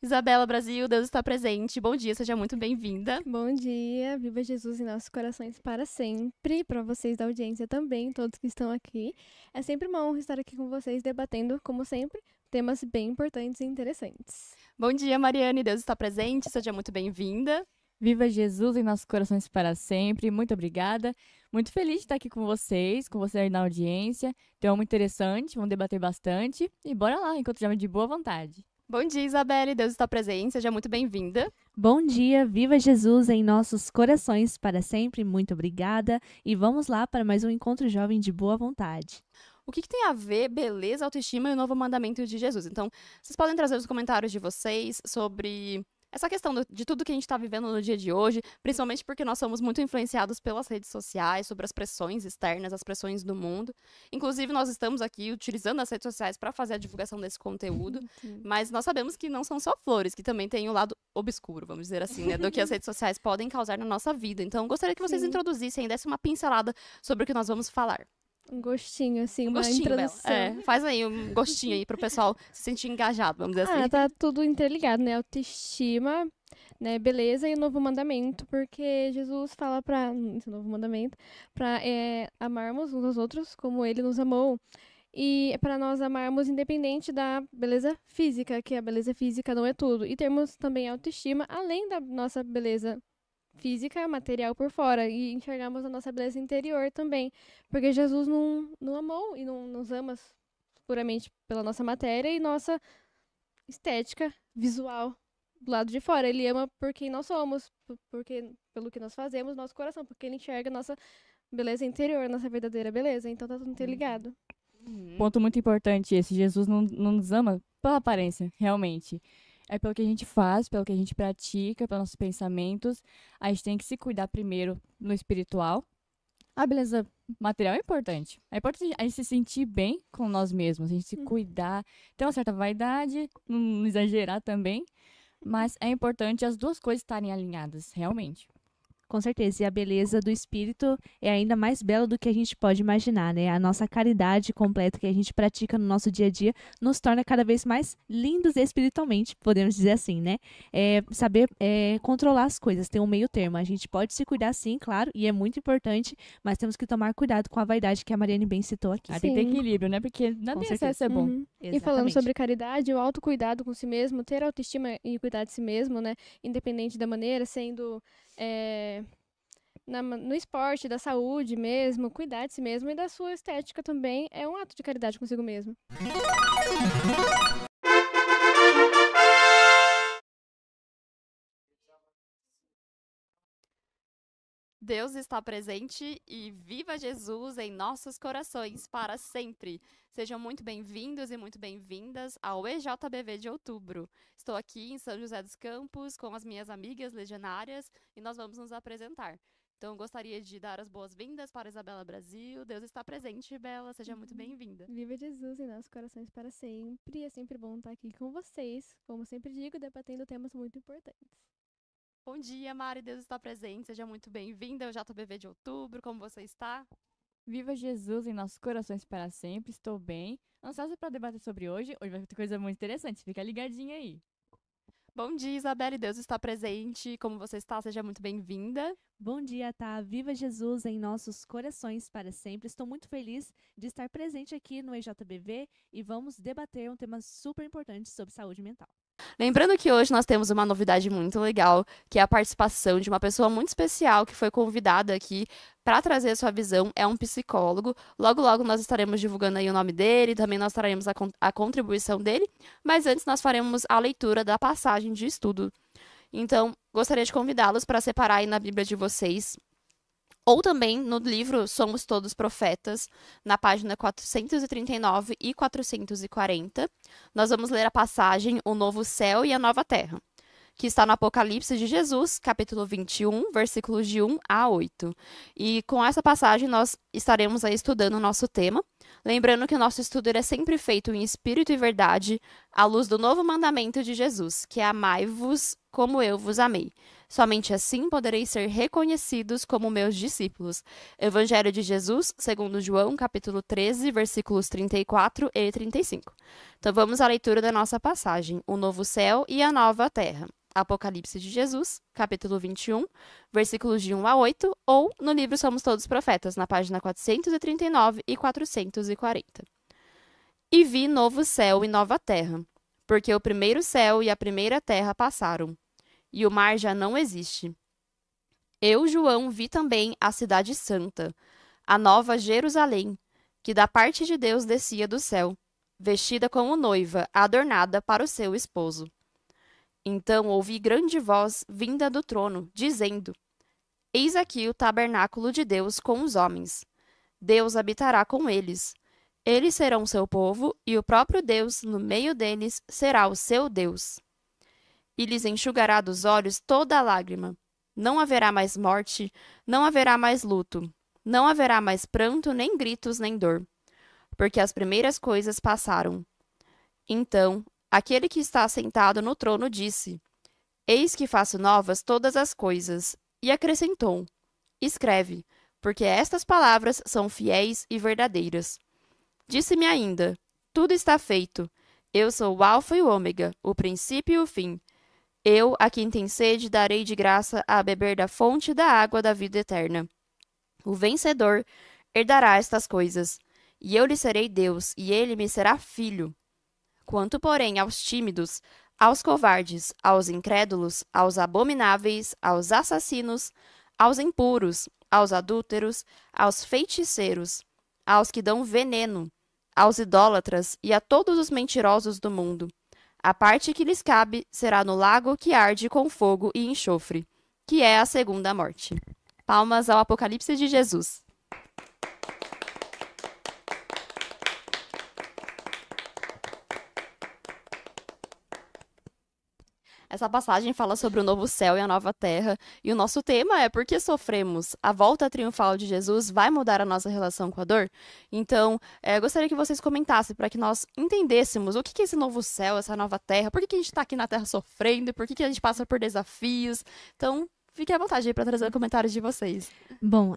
Isabela Brasil, Deus está presente. Bom dia, seja muito bem-vinda. Bom dia, viva Jesus em nossos corações para sempre, para vocês da audiência também, todos que estão aqui. É sempre uma honra estar aqui com vocês debatendo, como sempre, temas bem importantes e interessantes. Bom dia, Mariane, Deus está presente, seja muito bem-vinda. Viva Jesus em nossos corações para sempre. Muito obrigada. Muito feliz de estar aqui com vocês aí na audiência. Tema muito interessante, vamos debater bastante. E bora lá, enquanto já de boa vontade. Bom dia, Isabelle. Deus está presente. Seja muito bem-vinda. Bom dia. Viva Jesus em nossos corações para sempre. Muito obrigada. E vamos lá para mais um encontro jovem de boa vontade. O que tem a ver beleza, autoestima e o novo mandamento de Jesus? Então, vocês podem trazer os comentários de vocês sobre essa questão de tudo que a gente está vivendo no dia de hoje, principalmente porque nós somos muito influenciados pelas redes sociais, sobre as pressões externas, as pressões do mundo. Inclusive, nós estamos aqui utilizando as redes sociais para fazer a divulgação desse conteúdo, mas nós sabemos que não são só flores, que também tem o lado obscuro, vamos dizer assim, né, do que as redes sociais podem causar na nossa vida. Então, gostaria que vocês introduzissem, dessem uma pincelada sobre o que nós vamos falar. Um gostinho, assim, Um uma gostinho, Bela. introdução. Faz aí um gostinho aí pro pessoal se sentir engajado, vamos dizer assim. Tá tudo interligado, né? Autoestima, né? Beleza e o novo mandamento, porque Jesus fala esse novo mandamento, para amarmos uns aos outros como ele nos amou. E para nós amarmos independente da beleza física, que a beleza física não é tudo. E termos também autoestima, além da nossa beleza física, material por fora, e enxergarmos a nossa beleza interior também, porque Jesus não amou e não nos ama puramente pela nossa matéria e nossa estética visual do lado de fora. Ele ama por quem nós somos, pelo que nós fazemos, nosso coração, porque ele enxerga a nossa beleza interior, nossa verdadeira beleza. Então tá tudo interligado. Ponto muito importante esse. Jesus não nos ama pela aparência, realmente. É pelo que a gente faz, pelo que a gente pratica, pelos nossos pensamentos. A gente tem que se cuidar primeiro no espiritual. A beleza material é importante. É importante a gente se sentir bem com nós mesmos, a gente se cuidar, ter uma certa vaidade, não exagerar também. Mas é importante as duas coisas estarem alinhadas, realmente. Com certeza, e a beleza do espírito é ainda mais bela do que a gente pode imaginar, né? A nossa caridade completa que a gente pratica no nosso dia a dia nos torna cada vez mais lindos espiritualmente, podemos dizer assim, né? Saber controlar as coisas, ter um meio termo. A gente pode se cuidar sim, claro, e é muito importante, mas temos que tomar cuidado com a vaidade que a Mariane bem citou aqui. Tem que ter equilíbrio, né? Porque nada em excesso é bom. E falando sobre caridade, o autocuidado com si mesmo, ter autoestima e cuidar de si mesmo, né? Independente da maneira, sendo no esporte, da saúde mesmo, cuidar de si mesmo e da sua estética também é um ato de caridade consigo mesmo. Deus está presente e viva Jesus em nossos corações para sempre. Sejam muito bem-vindos e muito bem-vindas ao EJBV de outubro. Estou aqui em São José dos Campos com as minhas amigas legionárias e nós vamos nos apresentar. Então, gostaria de dar as boas-vindas para Isabela Brasil. Deus está presente, Bela. Seja muito bem-vinda. Viva Jesus em nossos corações para sempre. É sempre bom estar aqui com vocês, como sempre digo, debatendo temas muito importantes. Bom dia, Mari, Deus está presente, seja muito bem-vinda ao JBV de outubro, como você está? Viva Jesus em nossos corações para sempre, estou bem. Ansiosa para debater sobre hoje vai ter coisa muito interessante, fica ligadinha aí. Bom dia, Isabela, Deus está presente, como você está? Seja muito bem-vinda. Bom dia, tá? Viva Jesus em nossos corações para sempre. Estou muito feliz de estar presente aqui no EJBV e vamos debater um tema super importante sobre saúde mental. Lembrando que hoje nós temos uma novidade muito legal, que é a participação de uma pessoa muito especial que foi convidada aqui para trazer a sua visão, é um psicólogo. Logo, logo nós estaremos divulgando aí o nome dele, também nós traremos a contribuição dele, mas antes nós faremos a leitura da passagem de estudo. Então, gostaria de convidá-los para separar aí na Bíblia de vocês, ou também no livro Somos Todos Profetas, na página 439 e 440. Nós vamos ler a passagem O Novo Céu e a Nova Terra, que está no Apocalipse de Jesus, capítulo 21, versículos de 1 a 8. E com essa passagem nós estaremos aí estudando o nosso tema. Lembrando que o nosso estudo é sempre feito em espírito e verdade, à luz do novo mandamento de Jesus, que é amai-vos como eu vos amei. Somente assim podereis ser reconhecidos como meus discípulos. Evangelho de Jesus, segundo João, capítulo 13, versículos 34 e 35. Então vamos à leitura da nossa passagem, o novo céu e a nova terra. Apocalipse de Jesus, capítulo 21, versículos de 1 a 8, ou no livro Somos Todos Profetas, na página 439 e 440. E vi novo céu e nova terra, porque o primeiro céu e a primeira terra passaram, e o mar já não existe. Eu, João, vi também a cidade santa, a nova Jerusalém, que da parte de Deus descia do céu, vestida como noiva, adornada para o seu esposo. Então ouvi grande voz vinda do trono, dizendo: Eis aqui o tabernáculo de Deus com os homens. Deus habitará com eles. Eles serão seu povo, e o próprio Deus, no meio deles, será o seu Deus. e lhes enxugará dos olhos toda lágrima. Não haverá mais morte, não haverá mais luto, não haverá mais pranto, nem gritos, nem dor, porque as primeiras coisas passaram. Então, aquele que está sentado no trono disse: Eis que faço novas todas as coisas. E acrescentou: Escreve, porque estas palavras são fiéis e verdadeiras. Disse-me ainda: Tudo está feito. Eu sou o Alfa e o Ômega, o princípio e o fim. Eu, a quem tem sede, darei de graça a beber da fonte da água da vida eterna. O vencedor herdará estas coisas, e eu lhe serei Deus, e ele me será filho. Quanto, porém, aos tímidos, aos covardes, aos incrédulos, aos abomináveis, aos assassinos, aos impuros, aos adúlteros, aos feiticeiros, aos que dão veneno, aos idólatras e a todos os mentirosos do mundo, a parte que lhes cabe será no lago que arde com fogo e enxofre, que é a segunda morte. Palmas ao Apocalipse de Jesus. Essa passagem fala sobre o novo céu e a nova terra, e o nosso tema é por que sofremos? A volta triunfal de Jesus vai mudar a nossa relação com a dor? Então, eu gostaria que vocês comentassem para que nós entendêssemos o que é esse novo céu, essa nova terra, por que a gente está aqui na terra sofrendo, por que a gente passa por desafios. Então, fiquem à vontade aí para trazer comentários de vocês. Bom,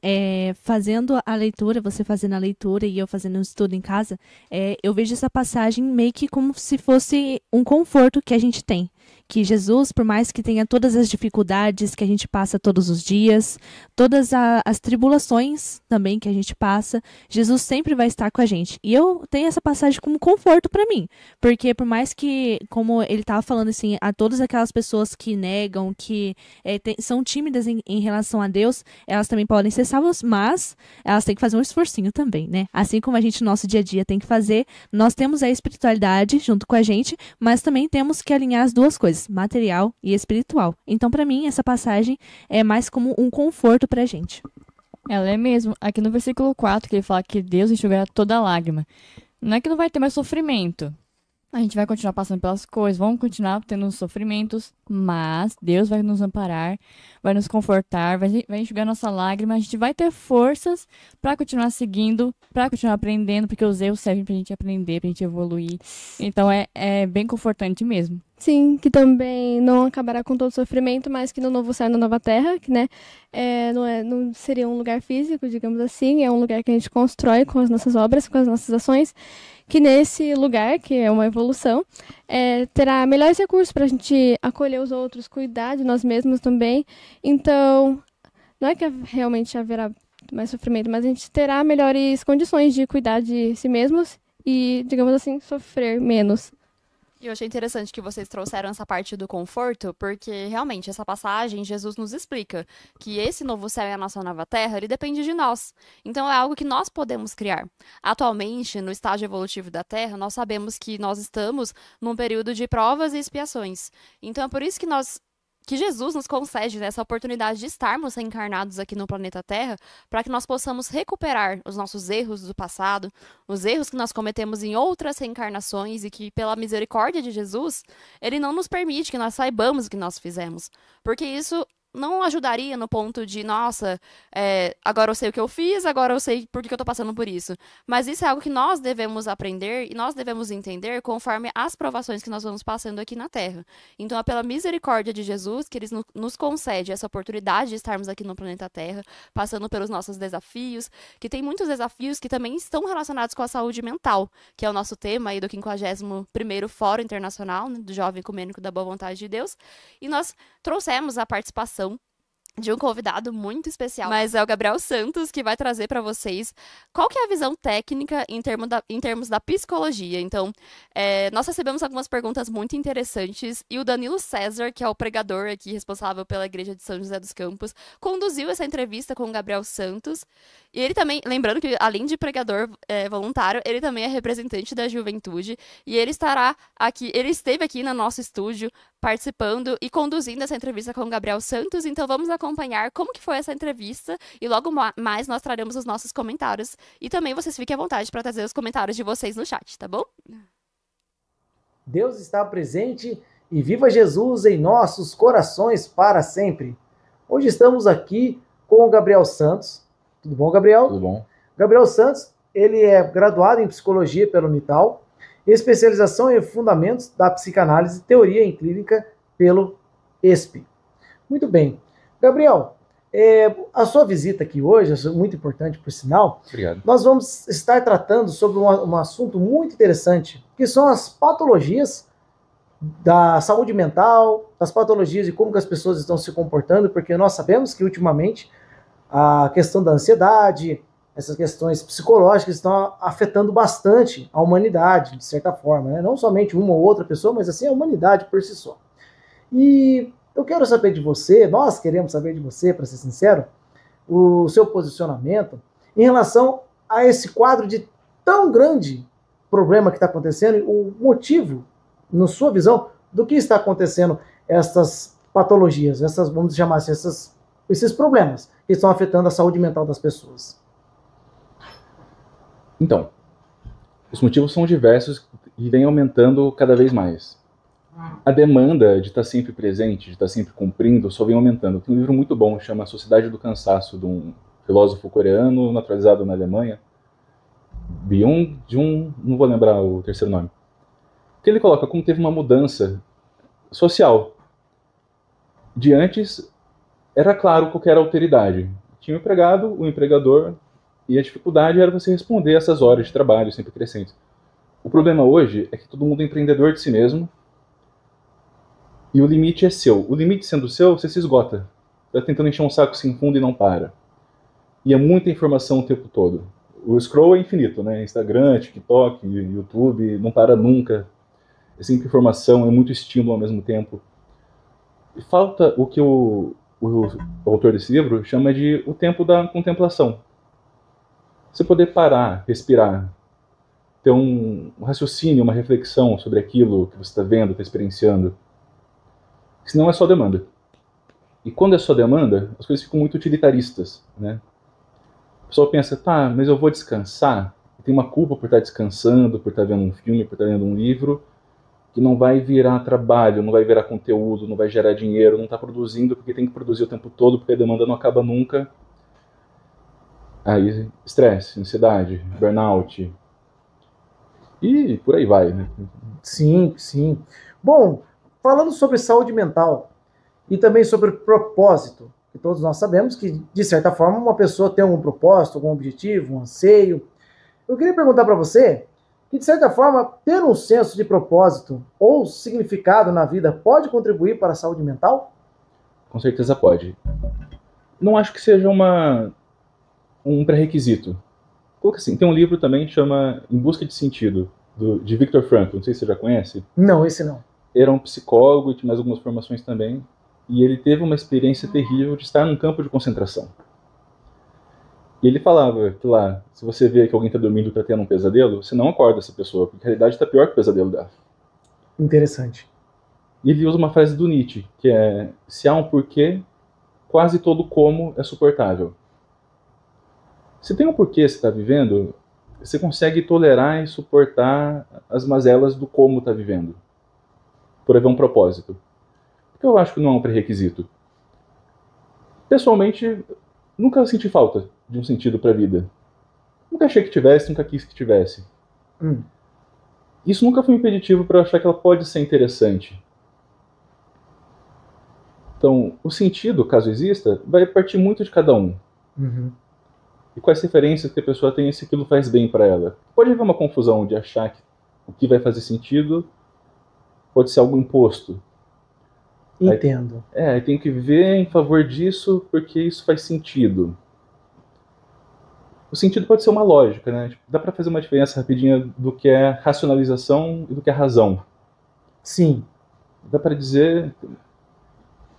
fazendo a leitura, você fazendo a leitura e eu fazendo um estudo em casa, eu vejo essa passagem meio que como se fosse um conforto que a gente tem. Que Jesus, por mais que tenha todas as dificuldades que a gente passa todos os dias, todas as tribulações também que a gente passa, Jesus sempre vai estar com a gente. E eu tenho essa passagem como conforto para mim, porque por mais que, como ele estava falando assim, a todas aquelas pessoas que negam, que são tímidas em relação a Deus, elas também podem ser salvas, mas elas têm que fazer um esforcinho também, né? Assim como a gente no nosso dia a dia tem que fazer, nós temos a espiritualidade junto com a gente, mas também temos que alinhar as duas coisas, material e espiritual. Então, para mim, essa passagem é mais como um conforto pra gente. Ela é mesmo. Aqui no versículo 4, que ele fala que Deus enxugará toda lágrima. Não é que não vai ter mais sofrimento. A gente vai continuar passando pelas coisas, vamos continuar tendo sofrimentos, mas Deus vai nos amparar, vai nos confortar, vai enxugar nossa lágrima, a gente vai ter forças para continuar seguindo, para continuar aprendendo, porque os erros servem pra gente aprender, pra gente evoluir. Então é bem confortante mesmo. Sim, que também não acabará com todo o sofrimento, mas que no novo céu e na nova terra, que né, não seria um lugar físico, digamos assim, é um lugar que a gente constrói com as nossas obras, com as nossas ações, que nesse lugar, que é uma evolução, terá melhores recursos para a gente acolher os outros, cuidar de nós mesmos também. Então, não é que realmente haverá mais sofrimento, mas a gente terá melhores condições de cuidar de si mesmos e, digamos assim, sofrer menos. E eu achei interessante que vocês trouxeram essa parte do conforto, porque realmente essa passagem, Jesus nos explica que esse novo céu e a nossa nova terra, ele depende de nós. Então é algo que nós podemos criar. Atualmente, no estágio evolutivo da Terra, nós sabemos que nós estamos num período de provas e expiações. Então é por isso que Jesus nos concede essa oportunidade de estarmos reencarnados aqui no planeta Terra, para que nós possamos recuperar os nossos erros do passado, os erros que nós cometemos em outras reencarnações e que, pela misericórdia de Jesus, ele não nos permite que nós saibamos o que nós fizemos. Porque isso não ajudaria no ponto de, nossa, agora eu sei o que eu fiz, agora eu sei por que eu tô passando por isso. Mas isso é algo que nós devemos aprender e nós devemos entender conforme as provações que nós vamos passando aqui na Terra. Então, é pela misericórdia de Jesus que ele nos concede essa oportunidade de estarmos aqui no planeta Terra, passando pelos nossos desafios, que tem muitos desafios que também estão relacionados com a saúde mental, que é o nosso tema aí do 51º Fórum Internacional, né, do Jovem Ecumênico da Boa Vontade de Deus, e nós trouxemos a participação de um convidado muito especial, mas é o Gabriel Santos, que vai trazer para vocês qual que é a visão técnica em termos da psicologia. Então, nós recebemos algumas perguntas muito interessantes e o Danilo César, que é o pregador aqui responsável pela Igreja de São José dos Campos, conduziu essa entrevista com o Gabriel Santos. E ele também, lembrando que além de pregador voluntário, ele também é representante da juventude e ele esteve aqui no nosso estúdio participando e conduzindo essa entrevista com o Gabriel Santos. Então vamos acompanhar como que foi essa entrevista e logo mais nós traremos os nossos comentários. E também vocês fiquem à vontade para trazer os comentários de vocês no chat, tá bom? Deus está presente e viva Jesus em nossos corações para sempre. Hoje estamos aqui com o Gabriel Santos. Tudo bom, Gabriel? Tudo bom. Gabriel Santos, ele é graduado em Psicologia pela Unital, especialização em Fundamentos da Psicanálise e Teoria em Clínica pelo ESP. Muito bem. Gabriel, a sua visita aqui hoje é muito importante, por sinal. Obrigado. Nós vamos estar tratando sobre um assunto muito interessante, que são as patologias da saúde mental, as patologias e como que as pessoas estão se comportando, porque nós sabemos que ultimamente a questão da ansiedade, essas questões psicológicas estão afetando bastante a humanidade, de certa forma, né? Não somente uma ou outra pessoa, mas assim a humanidade por si só. E eu quero saber de você, nós queremos saber de você, para ser sincero, o seu posicionamento em relação a esse quadro de tão grande problema que está acontecendo, o motivo, na sua visão, do que está acontecendo essas patologias, essas, vamos chamar assim, esses problemas que estão afetando a saúde mental das pessoas. Então, os motivos são diversos e vêm aumentando cada vez mais. A demanda de estar sempre presente, de estar sempre cumprindo, só vem aumentando. Tem um livro muito bom, chama Sociedade do Cansaço, de um filósofo coreano, naturalizado na Alemanha, Byung-Chul, não vou lembrar o terceiro nome. Que ele coloca como teve uma mudança social. De antes, era claro qual que era a alteridade. Tinha o empregado, o empregador, e a dificuldade era você responder essas horas de trabalho sempre crescentes. O problema hoje é que todo mundo é empreendedor de si mesmo, e o limite é seu. O limite sendo seu, você se esgota. Está tentando encher um saco sem fundo e não para. E é muita informação o tempo todo. O scroll é infinito, né? Instagram, TikTok, YouTube, não para nunca. É sempre informação, é muito estímulo ao mesmo tempo. E falta o que o autor desse livro chama de o tempo da contemplação. Você poder parar, respirar, ter um raciocínio, uma reflexão sobre aquilo que você está vendo, está experienciando. Senão é só demanda. E quando é só demanda, as coisas ficam muito utilitaristas, né? O pessoal pensa, tá, mas eu vou descansar. Tem uma culpa por estar descansando, por estar vendo um filme, por estar lendo um livro, que não vai virar trabalho, não vai virar conteúdo, não vai gerar dinheiro, não está produzindo porque tem que produzir o tempo todo, porque a demanda não acaba nunca. Aí, estresse, ansiedade, burnout. E por aí vai, né? Sim, sim. Bom, falando sobre saúde mental e também sobre propósito, que todos nós sabemos que, de certa forma, uma pessoa tem algum propósito, algum objetivo, um anseio. Eu queria perguntar para você que, de certa forma, ter um senso de propósito ou significado na vida pode contribuir para a saúde mental? Com certeza pode. Não acho que seja um pré-requisito. Coloca assim, tem um livro também que chama Em Busca de Sentido, de Viktor Frankl, não sei se você já conhece. Não, esse não. Era um psicólogo e tinha mais algumas formações também, e ele teve uma experiência terrível de estar num campo de concentração. E ele falava que lá, se você vê que alguém está dormindo e está tendo um pesadelo, você não acorda essa pessoa, porque a realidade está pior que o pesadelo dela. Interessante. E ele usa uma frase do Nietzsche, que é, se há um porquê, quase todo como é suportável. Se tem um porquê você está vivendo, você consegue tolerar e suportar as mazelas do como está vivendo, por haver um propósito. Porque eu acho que não é um pré-requisito. Pessoalmente, nunca senti falta de um sentido para a vida. Nunca achei que tivesse, nunca quis que tivesse. Isso nunca foi um impeditivo para eu achar que ela pode ser interessante. Então, o sentido, caso exista, vai partir muito de cada um. E quais referências que a pessoa tem se aquilo faz bem para ela. Pode haver uma confusão de achar que o que vai fazer sentido pode ser algo imposto. Entendo. Aí tem que ver em favor disso porque isso faz sentido. O sentido pode ser uma lógica, né? Tipo, dá para fazer uma diferença rapidinha do que é racionalização e do que é razão. Sim. Dá para dizer...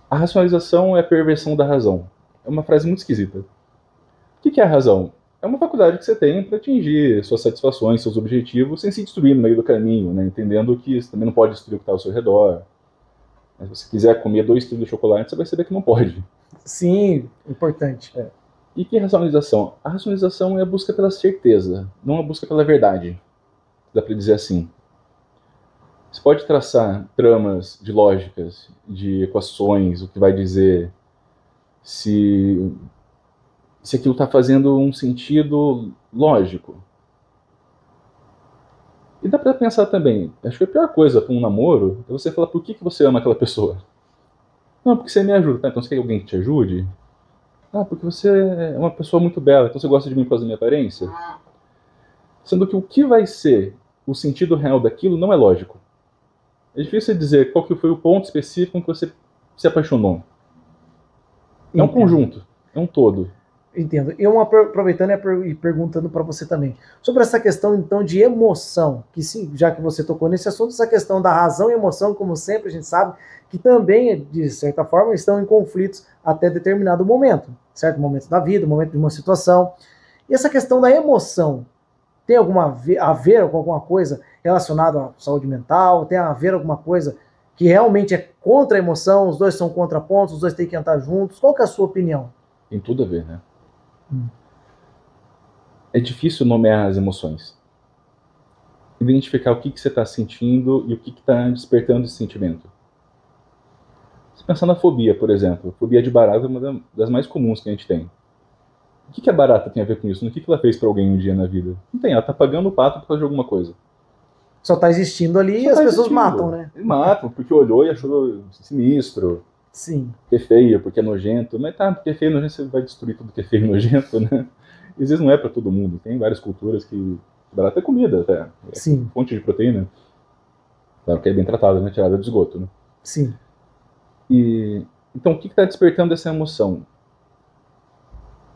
A racionalização é a perversão da razão. É uma frase muito esquisita. O que é a razão? É uma faculdade que você tem para atingir suas satisfações, seus objetivos, sem se destruir no meio do caminho, né? Entendendo que você também não pode destruir o que está ao seu redor. Mas se você quiser comer 2 quilos de chocolate, você vai saber que não pode. Sim, importante. E que é racionalização? A racionalização é a busca pela certeza, não a busca pela verdade. Dá para dizer assim. Você pode traçar tramas de lógicas, de equações, o que vai dizer se aquilo está fazendo um sentido lógico. E dá para pensar também, acho que a pior coisa para um namoro é você falar por que você ama aquela pessoa. Não, porque você me ajuda. Tá, então você quer alguém que te ajude? Ah, porque você é uma pessoa muito bela, então você gosta de mim por causa da minha aparência? Sendo que o que vai ser o sentido real daquilo não é lógico. É difícil dizer qual que foi o ponto específico em que você se apaixonou. É um conjunto, é um todo. Entendo. E aproveitando e perguntando para você também, sobre essa questão então de emoção, que sim, já que você tocou nesse assunto, essa questão da razão e emoção, como sempre a gente sabe, que também, de certa forma, estão em conflitos até determinado momento, certo? Momento da vida, momento de uma situação. E essa questão da emoção, tem a ver com alguma coisa relacionada à saúde mental? Tem a ver alguma coisa que realmente é contra a emoção? Os dois são contrapontos, os dois têm que andar juntos? Qual que é a sua opinião? Tem tudo a ver, né? É difícil nomear as emoções. Identificar o que você está sentindo e o que está despertando esse sentimento. Se pensar na fobia, por exemplo. A fobia de barata é uma das mais comuns que a gente tem. O que a barata tem a ver com isso? O que ela fez para alguém um dia na vida? Não tem, ela está pagando o pato por causa de alguma coisa. Só está existindo ali e as pessoas matam, né? Matam, porque olhou e achou sinistro. Sim. Porque é feio, porque é nojento. Mas tá, porque é feio e nojento, você vai destruir tudo que é feio e nojento, né? E às vezes não é para todo mundo. Tem várias culturas que barata é comida até. Sim. Fonte de proteína. Claro que é bem tratada, né? Tirada do esgoto, né? Sim. Então, o que está despertando essa emoção?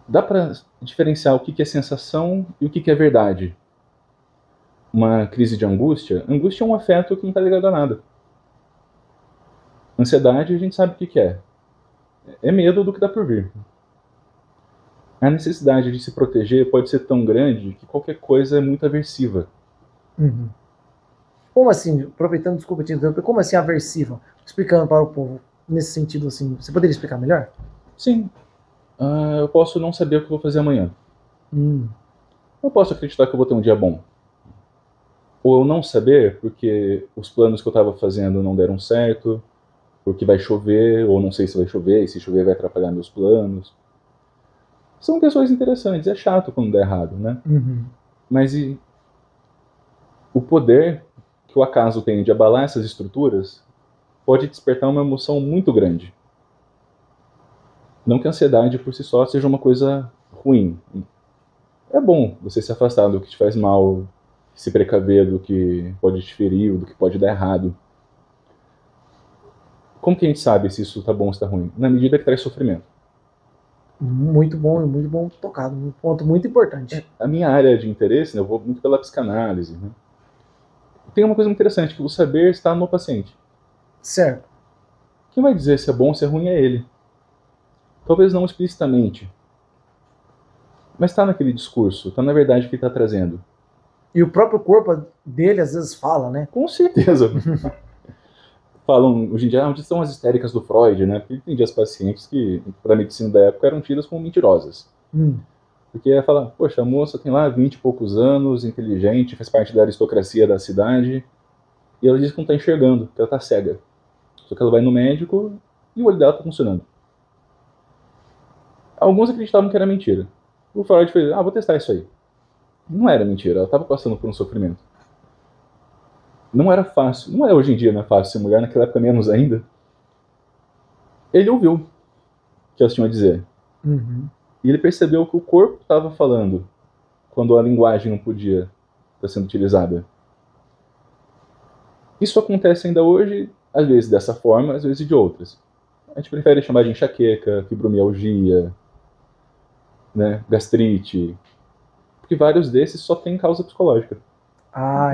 Dá para diferenciar o que é sensação e o que é verdade. Uma crise de angústia. Angústia é um afeto que não está ligado a nada. Ansiedade, a gente sabe o que é. É medo do que está por vir. A necessidade de se proteger pode ser tão grande que qualquer coisa é muito aversiva. Uhum. Como assim, aproveitando, desculpa te interromper, como assim aversiva? Explicando para o povo, nesse sentido assim, você poderia explicar melhor? Sim. Eu posso não saber o que eu vou fazer amanhã. Eu posso acreditar que eu vou ter um dia bom. Ou eu não saber porque os planos que eu estava fazendo não deram certo, porque vai chover, ou não sei se vai chover, e se chover vai atrapalhar meus planos. São questões interessantes, é chato quando der errado, né? Uhum. Mas o poder que o acaso tem de abalar essas estruturas pode despertar uma emoção muito grande. Não que a ansiedade por si só seja uma coisa ruim. É bom você se afastar do que te faz mal, se precaver do que pode te ferir, do que pode dar errado. Como que a gente sabe se isso está bom ou está ruim? Na medida que traz sofrimento. Muito bom tocado. Um ponto muito importante. A minha área de interesse, né, eu vou muito pela psicanálise. Né? Tem uma coisa muito interessante, que o saber está no paciente. Certo. Quem vai dizer se é bom ou se é ruim é ele. Talvez não explicitamente. Mas está naquele discurso, está na verdade que ele está trazendo. E o próprio corpo dele às vezes fala, né? Com certeza. Falam, hoje em dia, onde estão as histéricas do Freud, né? Porque ele entendia as pacientes que, para a medicina da época, eram tidas como mentirosas. Porque ia falar, poxa, a moça tem lá 20 e poucos anos, inteligente, faz parte da aristocracia da cidade, e ela diz que não está enxergando, que ela está cega. Só que ela vai no médico e o olho dela está funcionando. Alguns acreditavam que era mentira. O Freud fez, vou testar isso aí. Não era mentira, ela estava passando por um sofrimento. Não era fácil, não é hoje em dia, não é fácil ser mulher, naquela época menos ainda. Ele ouviu o que elas tinham a dizer. E ele percebeu que o corpo estava falando quando a linguagem não podia estar sendo utilizada. Isso acontece ainda hoje, às vezes dessa forma, às vezes de outras. A gente prefere chamar de enxaqueca, fibromialgia, né, gastrite, porque vários desses só têm causa psicológica.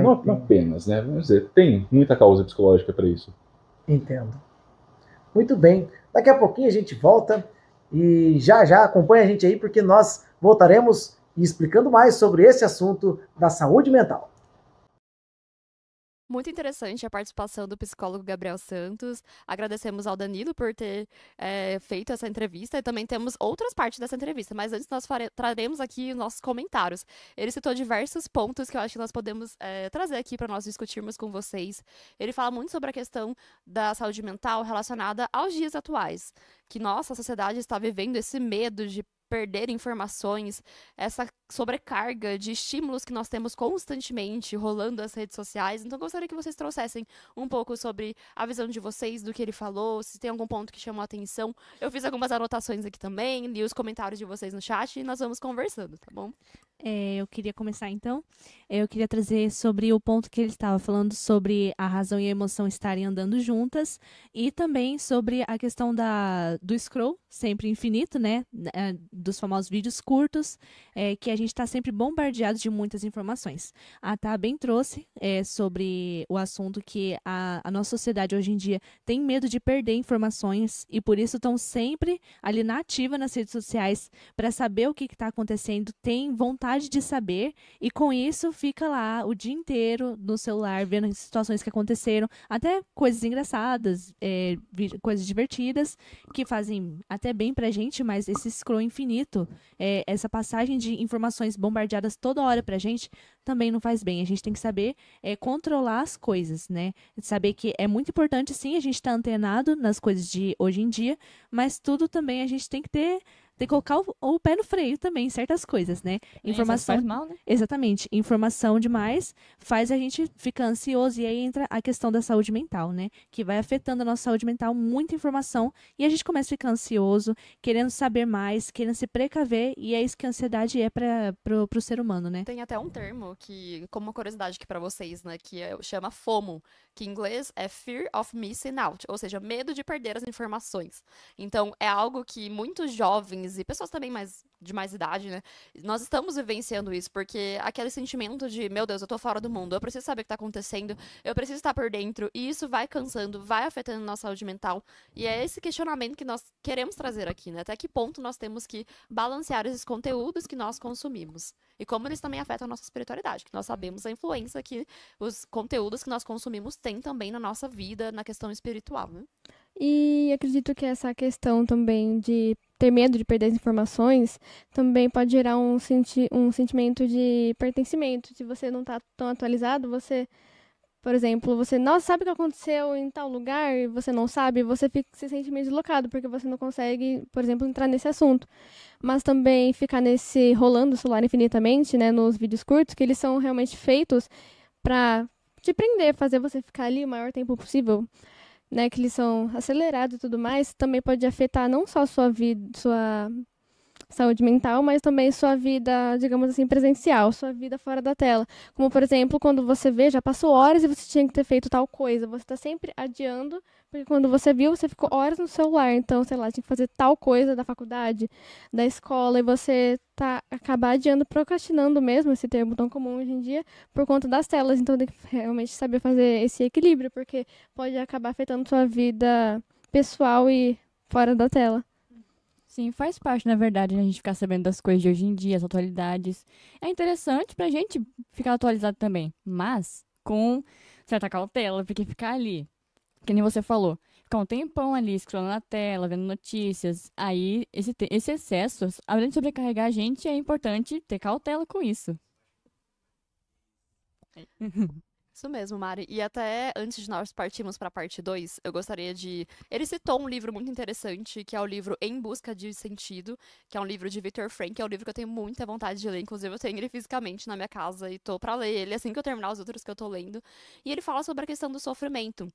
Não apenas, né? Vamos dizer, tem muita causa psicológica para isso. Entendo. Muito bem. Daqui a pouquinho a gente volta e já acompanha a gente aí, porque nós voltaremos explicando mais sobre esse assunto da saúde mental. Muito interessante a participação do psicólogo Gabriel Santos. Agradecemos ao Danilo por ter feito essa entrevista e também temos outras partes dessa entrevista, mas antes nós traremos aqui os nossos comentários. Ele citou diversos pontos que eu acho que nós podemos trazer aqui para nós discutirmos com vocês. Ele fala muito sobre a questão da saúde mental relacionada aos dias atuais, que nossa sociedade está vivendo esse medo de perder informações, essa sobrecarga de estímulos que nós temos constantemente rolando as redes sociais. Então, gostaria que vocês trouxessem um pouco sobre a visão de vocês, do que ele falou, se tem algum ponto que chamou a atenção. Eu fiz algumas anotações aqui também, li os comentários de vocês no chat e nós vamos conversando, tá bom? Eu queria começar, então. Eu queria trazer sobre o ponto que ele estava falando sobre a razão e a emoção estarem andando juntas e também sobre a questão do scroll, sempre infinito, né? Dos famosos vídeos curtos, que a gente está sempre bombardeado de muitas informações. A Tá bem trouxe sobre o assunto que a nossa sociedade hoje em dia tem medo de perder informações e por isso estão sempre ali na ativa nas redes sociais para saber o que está acontecendo, tem vontade de saber e com isso fica lá o dia inteiro no celular vendo situações que aconteceram, até coisas engraçadas, coisas divertidas que fazem até bem pra gente, mas esse scroll infinito, essa passagem de informações bombardeadas toda hora pra gente também não faz bem. A gente tem que saber controlar as coisas, né? Saber que é muito importante sim a gente estar antenado nas coisas de hoje em dia, mas tudo também a gente tem que colocar o pé no freio também, em certas coisas, né? Informação Faz mal, né? Exatamente. Informação demais faz a gente ficar ansioso e aí entra a questão da saúde mental, né? Que vai afetando a nossa saúde mental, muita informação e a gente começa a ficar ansioso, querendo saber mais, querendo se precaver e é isso que a ansiedade é pro ser humano, né? Tem até um termo que, como uma curiosidade aqui pra vocês, né, que chama FOMO, que em inglês é Fear of Missing Out, ou seja, medo de perder as informações. Então, é algo que muitos jovens e pessoas também de mais idade, né, nós estamos vivenciando isso, porque aquele sentimento de, meu Deus, eu tô fora do mundo, eu preciso saber o que tá acontecendo, eu preciso estar por dentro, e isso vai cansando, vai afetando a nossa saúde mental, e é esse questionamento que nós queremos trazer aqui, né, até que ponto nós temos que balancear esses conteúdos que nós consumimos, e como eles também afetam a nossa espiritualidade, que nós sabemos a influência que os conteúdos que nós consumimos têm também na nossa vida, na questão espiritual, né? E acredito que essa questão também de ter medo de perder as informações também pode gerar um sentimento de pertencimento. Se você não está tão atualizado, você, por exemplo, nossa, sabe o que aconteceu em tal lugar e você não sabe, você se sente meio deslocado porque você não consegue, por exemplo, entrar nesse assunto. Mas também ficar rolando o celular infinitamente, né, nos vídeos curtos, que eles são realmente feitos para te prender, fazer você ficar ali o maior tempo possível, né, que eles são acelerados e tudo mais, também pode afetar não só a sua vida, sua saúde mental, mas também sua vida, digamos assim, presencial, sua vida fora da tela. Como, por exemplo, quando você vê, já passou horas e você tinha que ter feito tal coisa. Você está sempre adiando, porque quando você viu, você ficou horas no celular. Então, sei lá, tinha que fazer tal coisa da faculdade, da escola, e você acaba adiando, procrastinando mesmo, esse termo tão comum hoje em dia, por conta das telas. Então, tem que realmente saber fazer esse equilíbrio, porque pode acabar afetando sua vida pessoal e fora da tela. Sim, faz parte, na verdade, a gente ficar sabendo das coisas de hoje em dia, as atualidades. É interessante pra gente ficar atualizado também, mas com certa cautela, porque ficar ali, que nem você falou, ficar um tempão ali scrollando na tela, vendo notícias, aí esse excesso, além de sobrecarregar a gente, é importante ter cautela com isso. Isso mesmo, Mari. E até antes de nós partirmos para a parte 2, eu gostaria de... Ele citou um livro muito interessante, que é o livro Em Busca de Sentido, que é um livro de Viktor Frankl, é um livro que eu tenho muita vontade de ler, inclusive eu tenho ele fisicamente na minha casa e tô para ler ele assim que eu terminar os outros que eu tô lendo. E ele fala sobre a questão do sofrimento.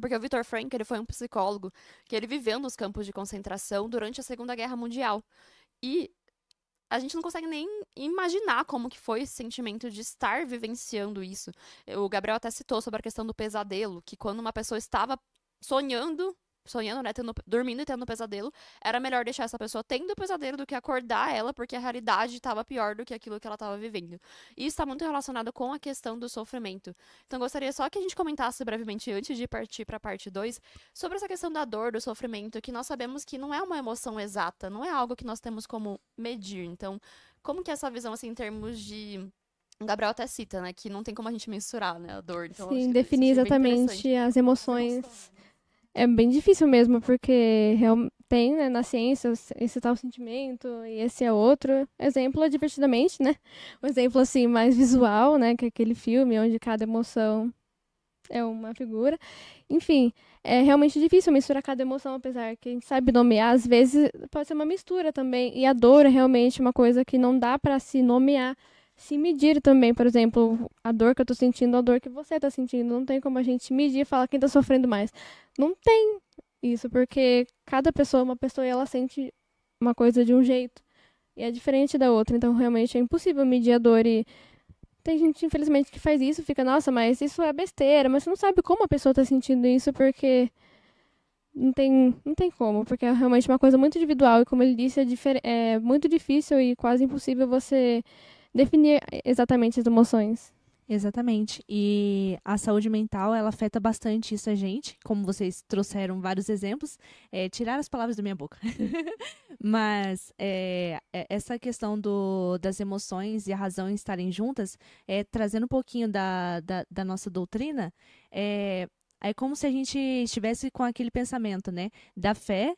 Porque o Viktor Frankl, ele foi um psicólogo que ele viveu nos campos de concentração durante a Segunda Guerra Mundial. E a gente não consegue nem imaginar como que foi esse sentimento de estar vivenciando isso. O Gabriel até citou sobre a questão do pesadelo, que quando uma pessoa estava sonhando, né, dormindo e tendo pesadelo, era melhor deixar essa pessoa tendo o pesadelo do que acordar ela, porque a realidade estava pior do que aquilo que ela estava vivendo. E isso está muito relacionado com a questão do sofrimento. Então, gostaria só que a gente comentasse brevemente, antes de partir para a parte 2, sobre essa questão da dor, do sofrimento, que nós sabemos que não é uma emoção exata, não é algo que nós temos como medir. Então, como que é essa visão, assim, em termos de O Gabriel até cita, né, que não tem como a gente mensurar, né, a dor. Então, acho Sim, que definir isso achei bem exatamente interessante. as emoções. É bem difícil mesmo, porque tem, né, na ciência esse tal sentimento e esse é outro. Exemplo é Divertidamente, né? Um exemplo, assim, mais visual, né? Que é aquele filme onde cada emoção é uma figura. Enfim, é realmente difícil misturar cada emoção, apesar que a gente sabe nomear. Às vezes pode ser uma mistura também. E a dor é realmente uma coisa que não dá para se nomear, se medir também. Por exemplo, a dor que eu tô sentindo, a dor que você tá sentindo. Não tem como a gente medir e falar quem tá sofrendo mais. Não tem isso, porque cada pessoa é uma pessoa e ela sente uma coisa de um jeito. E é diferente da outra. Então, realmente, é impossível medir a dor. E tem gente, infelizmente, que faz isso. Fica, nossa, mas isso é besteira. Mas você não sabe como a pessoa tá sentindo isso, porque não tem como. Porque é realmente uma coisa muito individual. E, como ele disse, é muito difícil e quase impossível você definir exatamente as emoções. Exatamente. E a saúde mental, ela afeta bastante isso a gente, como vocês trouxeram vários exemplos. Tiraram as palavras da minha boca. Mas essa questão das emoções e a razão estarem juntas, trazendo um pouquinho da nossa doutrina, é como se a gente estivesse com aquele pensamento, né, da fé,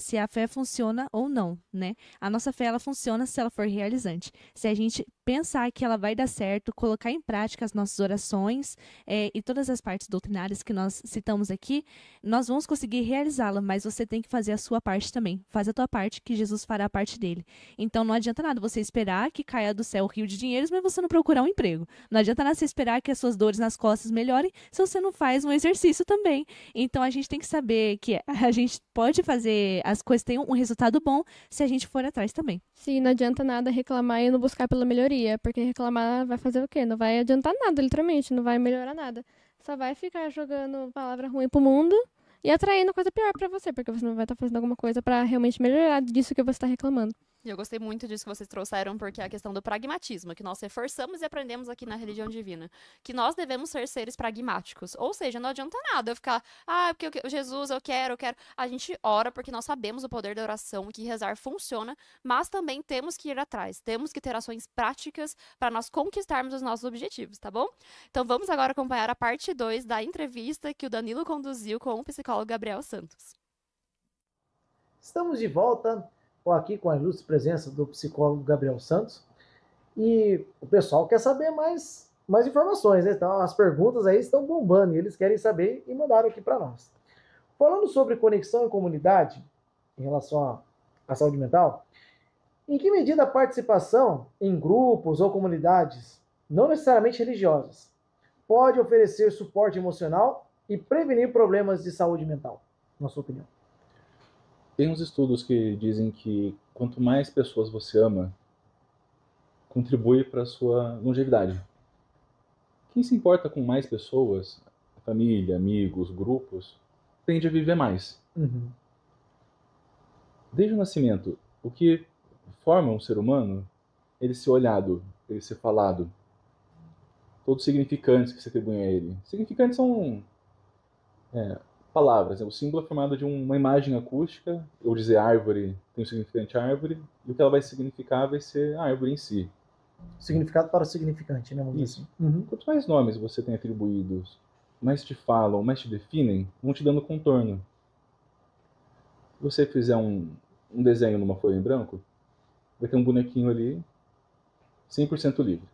se a fé funciona ou não, né? A nossa fé, ela funciona se ela for realizante. Se a gente pensar que ela vai dar certo, colocar em prática as nossas orações e todas as partes doutrinárias que nós citamos aqui, nós vamos conseguir realizá-la, mas você tem que fazer a sua parte também. Faz a tua parte, que Jesus fará a parte dele. Então, não adianta nada você esperar que caia do céu o rio de dinheiros, mas você não procurar um emprego. Não adianta nada você esperar que as suas dores nas costas melhorem se você não faz um exercício também. Então, a gente tem que saber que a gente pode fazer as coisas terem um resultado bom se a gente for atrás também. Sim, não adianta nada reclamar e não buscar pela melhoria, porque reclamar vai fazer o quê? Não vai adiantar nada, literalmente, não vai melhorar nada. Só vai ficar jogando palavra ruim pro mundo e atraindo coisa pior pra você, porque você não vai estar fazendo alguma coisa pra realmente melhorar disso que você tá reclamando. E eu gostei muito disso que vocês trouxeram, porque é a questão do pragmatismo, que nós reforçamos e aprendemos aqui na religião divina. Que nós devemos ser seres pragmáticos. Ou seja, não adianta nada eu ficar, porque Jesus, eu quero. A gente ora porque nós sabemos o poder da oração, que rezar funciona, mas também temos que ir atrás. Temos que ter ações práticas para nós conquistarmos os nossos objetivos, tá bom? Então vamos agora acompanhar a parte 2 da entrevista que o Danilo conduziu com o psicólogo Gabriel Santos. Estamos de volta aqui com a ilustre presença do psicólogo Gabriel Santos. E o pessoal quer saber mais informações, né? Então, as perguntas aí estão bombando e eles querem saber e mandaram aqui para nós. Falando sobre conexão em comunidade, em relação à saúde mental, em que medida a participação em grupos ou comunidades, não necessariamente religiosas, pode oferecer suporte emocional e prevenir problemas de saúde mental, na sua opinião? Tem uns estudos que dizem que quanto mais pessoas você ama, contribui para a sua longevidade. Quem se importa com mais pessoas, família, amigos, grupos, tende a viver mais. Uhum. Desde o nascimento, o que forma um ser humano, ele ser olhado, ele ser falado. Todos os significantes que se atribuem a ele. Significantes são palavras. O símbolo é formado de uma imagem acústica. Eu dizer árvore tem o significante árvore, e o que ela vai significar vai ser a árvore em si. Significado para o significante, né? Isso. Assim. Uhum. Quanto mais nomes você tem atribuídos, mais te falam, mais te definem, vão te dando contorno. Se você fizer um desenho numa folha em branco, vai ter um bonequinho ali 100% livre.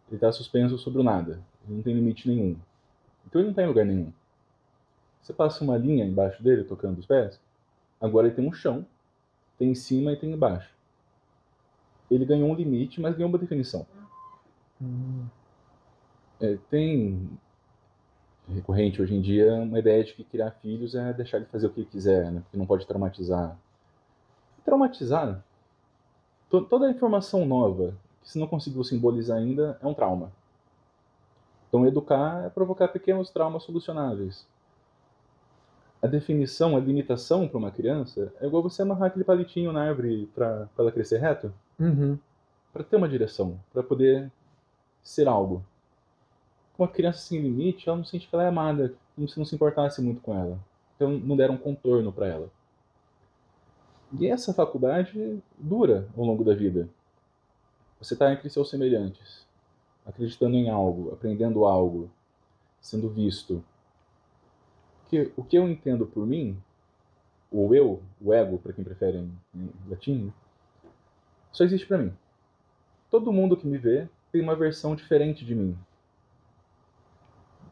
Ele está suspenso sobre o nada. Ele não tem limite nenhum. Então ele não está em lugar nenhum. Você passa uma linha embaixo dele, tocando os pés, agora ele tem um chão, tem em cima e tem embaixo. Ele ganhou um limite, mas ganhou uma definição. Tem recorrente hoje em dia uma ideia de que criar filhos é deixar ele fazer o que ele quiser, né? Porque não pode traumatizar. Traumatizar, toda a informação nova, que se não conseguiu simbolizar ainda, é um trauma. Então educar é provocar pequenos traumas solucionáveis. A definição, a limitação para uma criança é igual você amarrar aquele palitinho na árvore para ela crescer reto. Uhum. Para ter uma direção, para poder ser algo. Uma criança sem limite, ela não sente que ela é amada, como se não se importasse muito com ela. Então não deram um contorno para ela. E essa faculdade dura ao longo da vida. Você está entre seus semelhantes. acreditando em algo, aprendendo algo, sendo visto. Porque o que eu entendo por mim, o eu, o ego, para quem prefere em latim, só existe para mim. Todo mundo que me vê tem uma versão diferente de mim,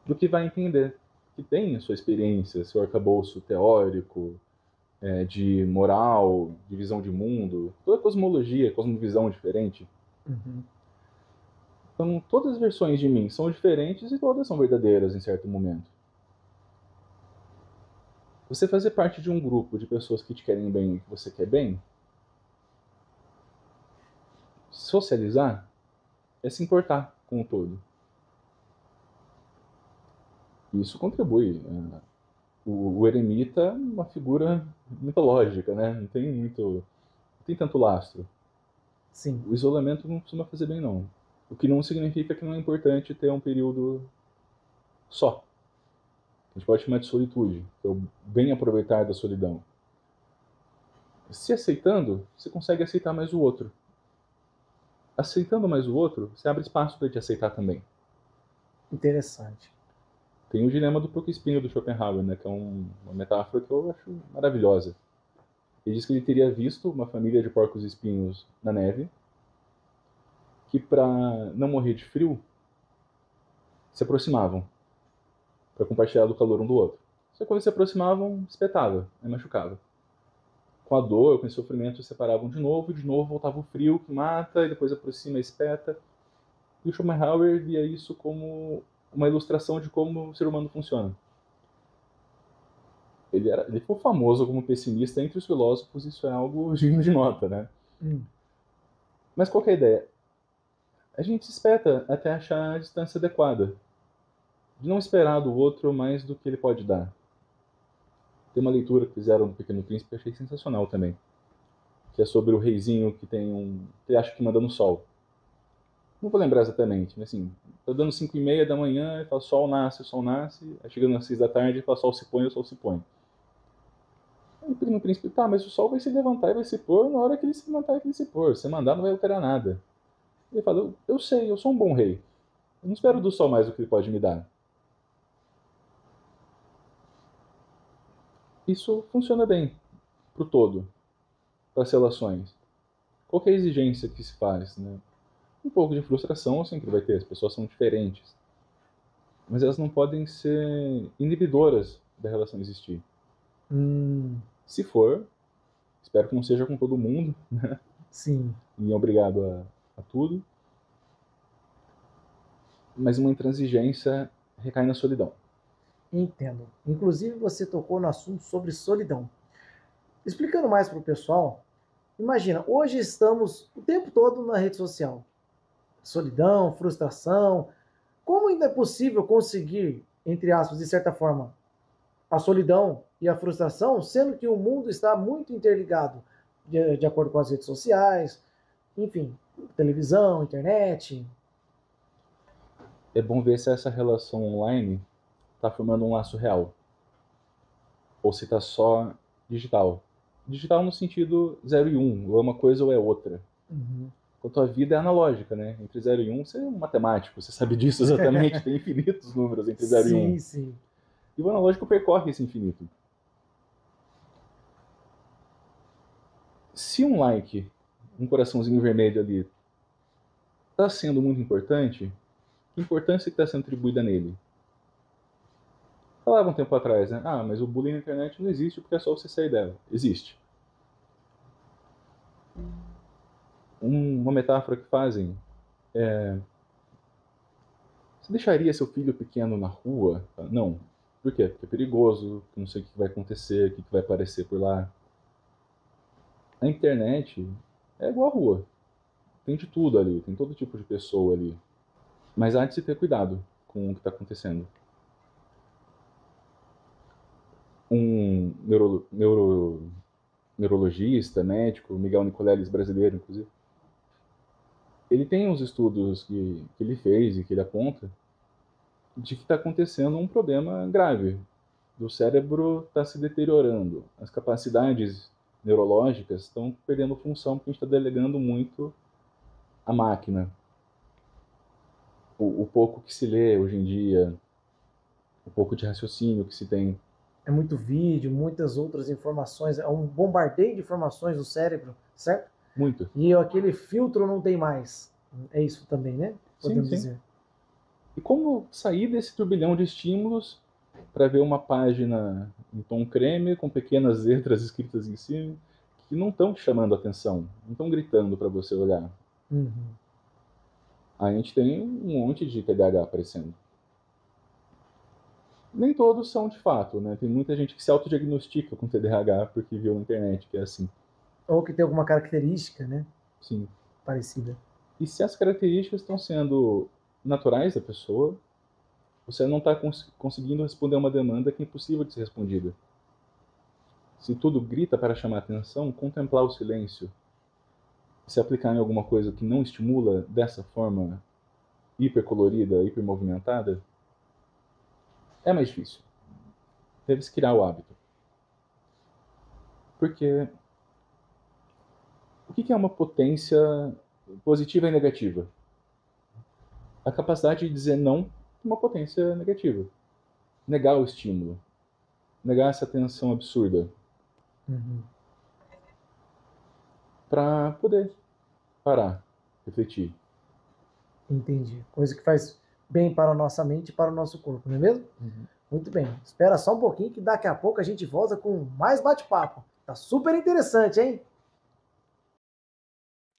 do que vai entender, que tem a sua experiência, seu arcabouço teórico, de moral, de visão de mundo, toda cosmologia, cosmovisão diferente. Uhum. Então, todas as versões de mim são diferentes e todas são verdadeiras em certo momento. Você fazer parte de um grupo de pessoas que te querem bem e que você quer bem, socializar é se importar com o todo. Isso contribui. O eremita é uma figura mitológica, né? Não tem tanto lastro. Sim. O isolamento não costuma fazer bem, não. O que não significa que não é importante ter um período só. A gente pode chamar de solitude, que é o bem aproveitar da solidão. Se aceitando, você consegue aceitar mais o outro. Aceitando mais o outro, você abre espaço para ele te aceitar também. Interessante. Tem o dilema do porco-espinho do Schopenhauer, né, que é uma metáfora que eu acho maravilhosa. Ele diz que ele teria visto uma família de porcos-espinhos na neve, que para não morrer de frio, se aproximavam, para compartilhar do calor um do outro. Só que quando se aproximavam, espetava, aí machucava. Com a dor, com o sofrimento, se separavam de novo voltava o frio que mata, e depois aproxima e espeta. E o Schopenhauer via isso como uma ilustração de como o ser humano funciona. Ele ficou famoso como pessimista entre os filósofos, isso é algo digno de nota, né? Mas qual que é a ideia? A gente se espeta até achar a distância adequada. De não esperar do outro mais do que ele pode dar. Tem uma leitura que fizeram do Pequeno Príncipe que eu achei sensacional também. Que é sobre o reizinho que que acha que manda no sol. Não vou lembrar exatamente, mas assim, tá dando 5h30 da manhã, e fala, o sol nasce, aí chegando às 6 da tarde, e fala, o sol se põe. Aí o Pequeno Príncipe, tá, mas o sol vai se levantar e vai se pôr na hora que ele se levantar e que ele se pôr. Se mandar não vai alterar nada. Ele fala, eu sei, eu sou um bom rei. Eu não espero do sol mais do que ele pode me dar. Isso funciona bem pro todo, para as relações. Qual que é a exigência que se faz, né? Um pouco de frustração sempre vai ter, as pessoas são diferentes. Mas elas não podem ser inibidoras da relação existir. Se for, espero que não seja com todo mundo, né? Sim. E obrigado a tudo. Mas uma intransigência recai na solidão. Entendo. Inclusive você tocou no assunto sobre solidão. Explicando mais para o pessoal, imagina, hoje estamos o tempo todo na rede social. Solidão, frustração. Como ainda é possível conseguir, entre aspas, de certa forma, a solidão e a frustração, sendo que o mundo está muito interligado, de acordo com as redes sociais, enfim, televisão, internet. É bom ver se essa relação online está formando um laço real. Ou se está só digital. Digital no sentido 0 e 1, ou é uma coisa ou é outra. Enquanto a vida é analógica, né? Entre 0 e 1, você é um matemático, você sabe disso exatamente, tem infinitos números entre 0 e 1. Sim. E o analógico percorre esse infinito. Se um like, um coraçãozinho vermelho ali, está sendo muito importante, que importância que está sendo atribuída nele? Falava um tempo atrás, né? Ah, mas o bullying na internet não existe porque é só você sair dela. Existe. Uma metáfora que fazem é... Você deixaria seu filho pequeno na rua? Não. Por quê? Porque é perigoso, não sei o que vai acontecer, o que vai aparecer por lá. A internet é igual a rua. Tem de tudo ali, tem todo tipo de pessoa ali. Mas há de se ter cuidado com o que está acontecendo. Um neurologista, médico, Miguel Nicoleles, brasileiro, inclusive, ele tem uns estudos que ele fez e que ele aponta de que está acontecendo um problema grave. O cérebro está se deteriorando. As capacidades neurológicas estão perdendo função porque a gente está delegando muito à máquina. o pouco que se lê hoje em dia, o pouco de raciocínio que se tem. É muito vídeo, muitas outras informações, é um bombardeio de informações no cérebro, certo? Muito. E aquele filtro não tem mais. É isso também, né? Podemos Sim. dizer. E como sair desse turbilhão de estímulos para ver uma página em tom creme, com pequenas letras escritas em cima, que não estão te chamando a atenção, não estão gritando para você olhar. Uhum. A gente tem um monte de TDAH aparecendo. Nem todos são de fato, né? Tem muita gente que se autodiagnostica com TDAH porque viu na internet que é assim. Ou que tem alguma característica, né? Sim. Parecida. E se as características estão sendo naturais da pessoa, você não está conseguindo responder uma demanda que é impossível de ser respondida. Se tudo grita para chamar atenção, contemplar o silêncio, se aplicar em alguma coisa que não estimula dessa forma hipercolorida, hipermovimentada, é mais difícil. Deve-se criar o hábito. Porque o que é uma potência positiva e negativa? A capacidade de dizer não é uma potência negativa. Negar o estímulo. Negar essa tensão absurda. Uhum. Para poder parar, refletir. Entendi. Coisa que faz bem para a nossa mente e para o nosso corpo, não é mesmo? Uhum. Muito bem. Espera só um pouquinho que daqui a pouco a gente volta com mais bate-papo. Tá super interessante, hein?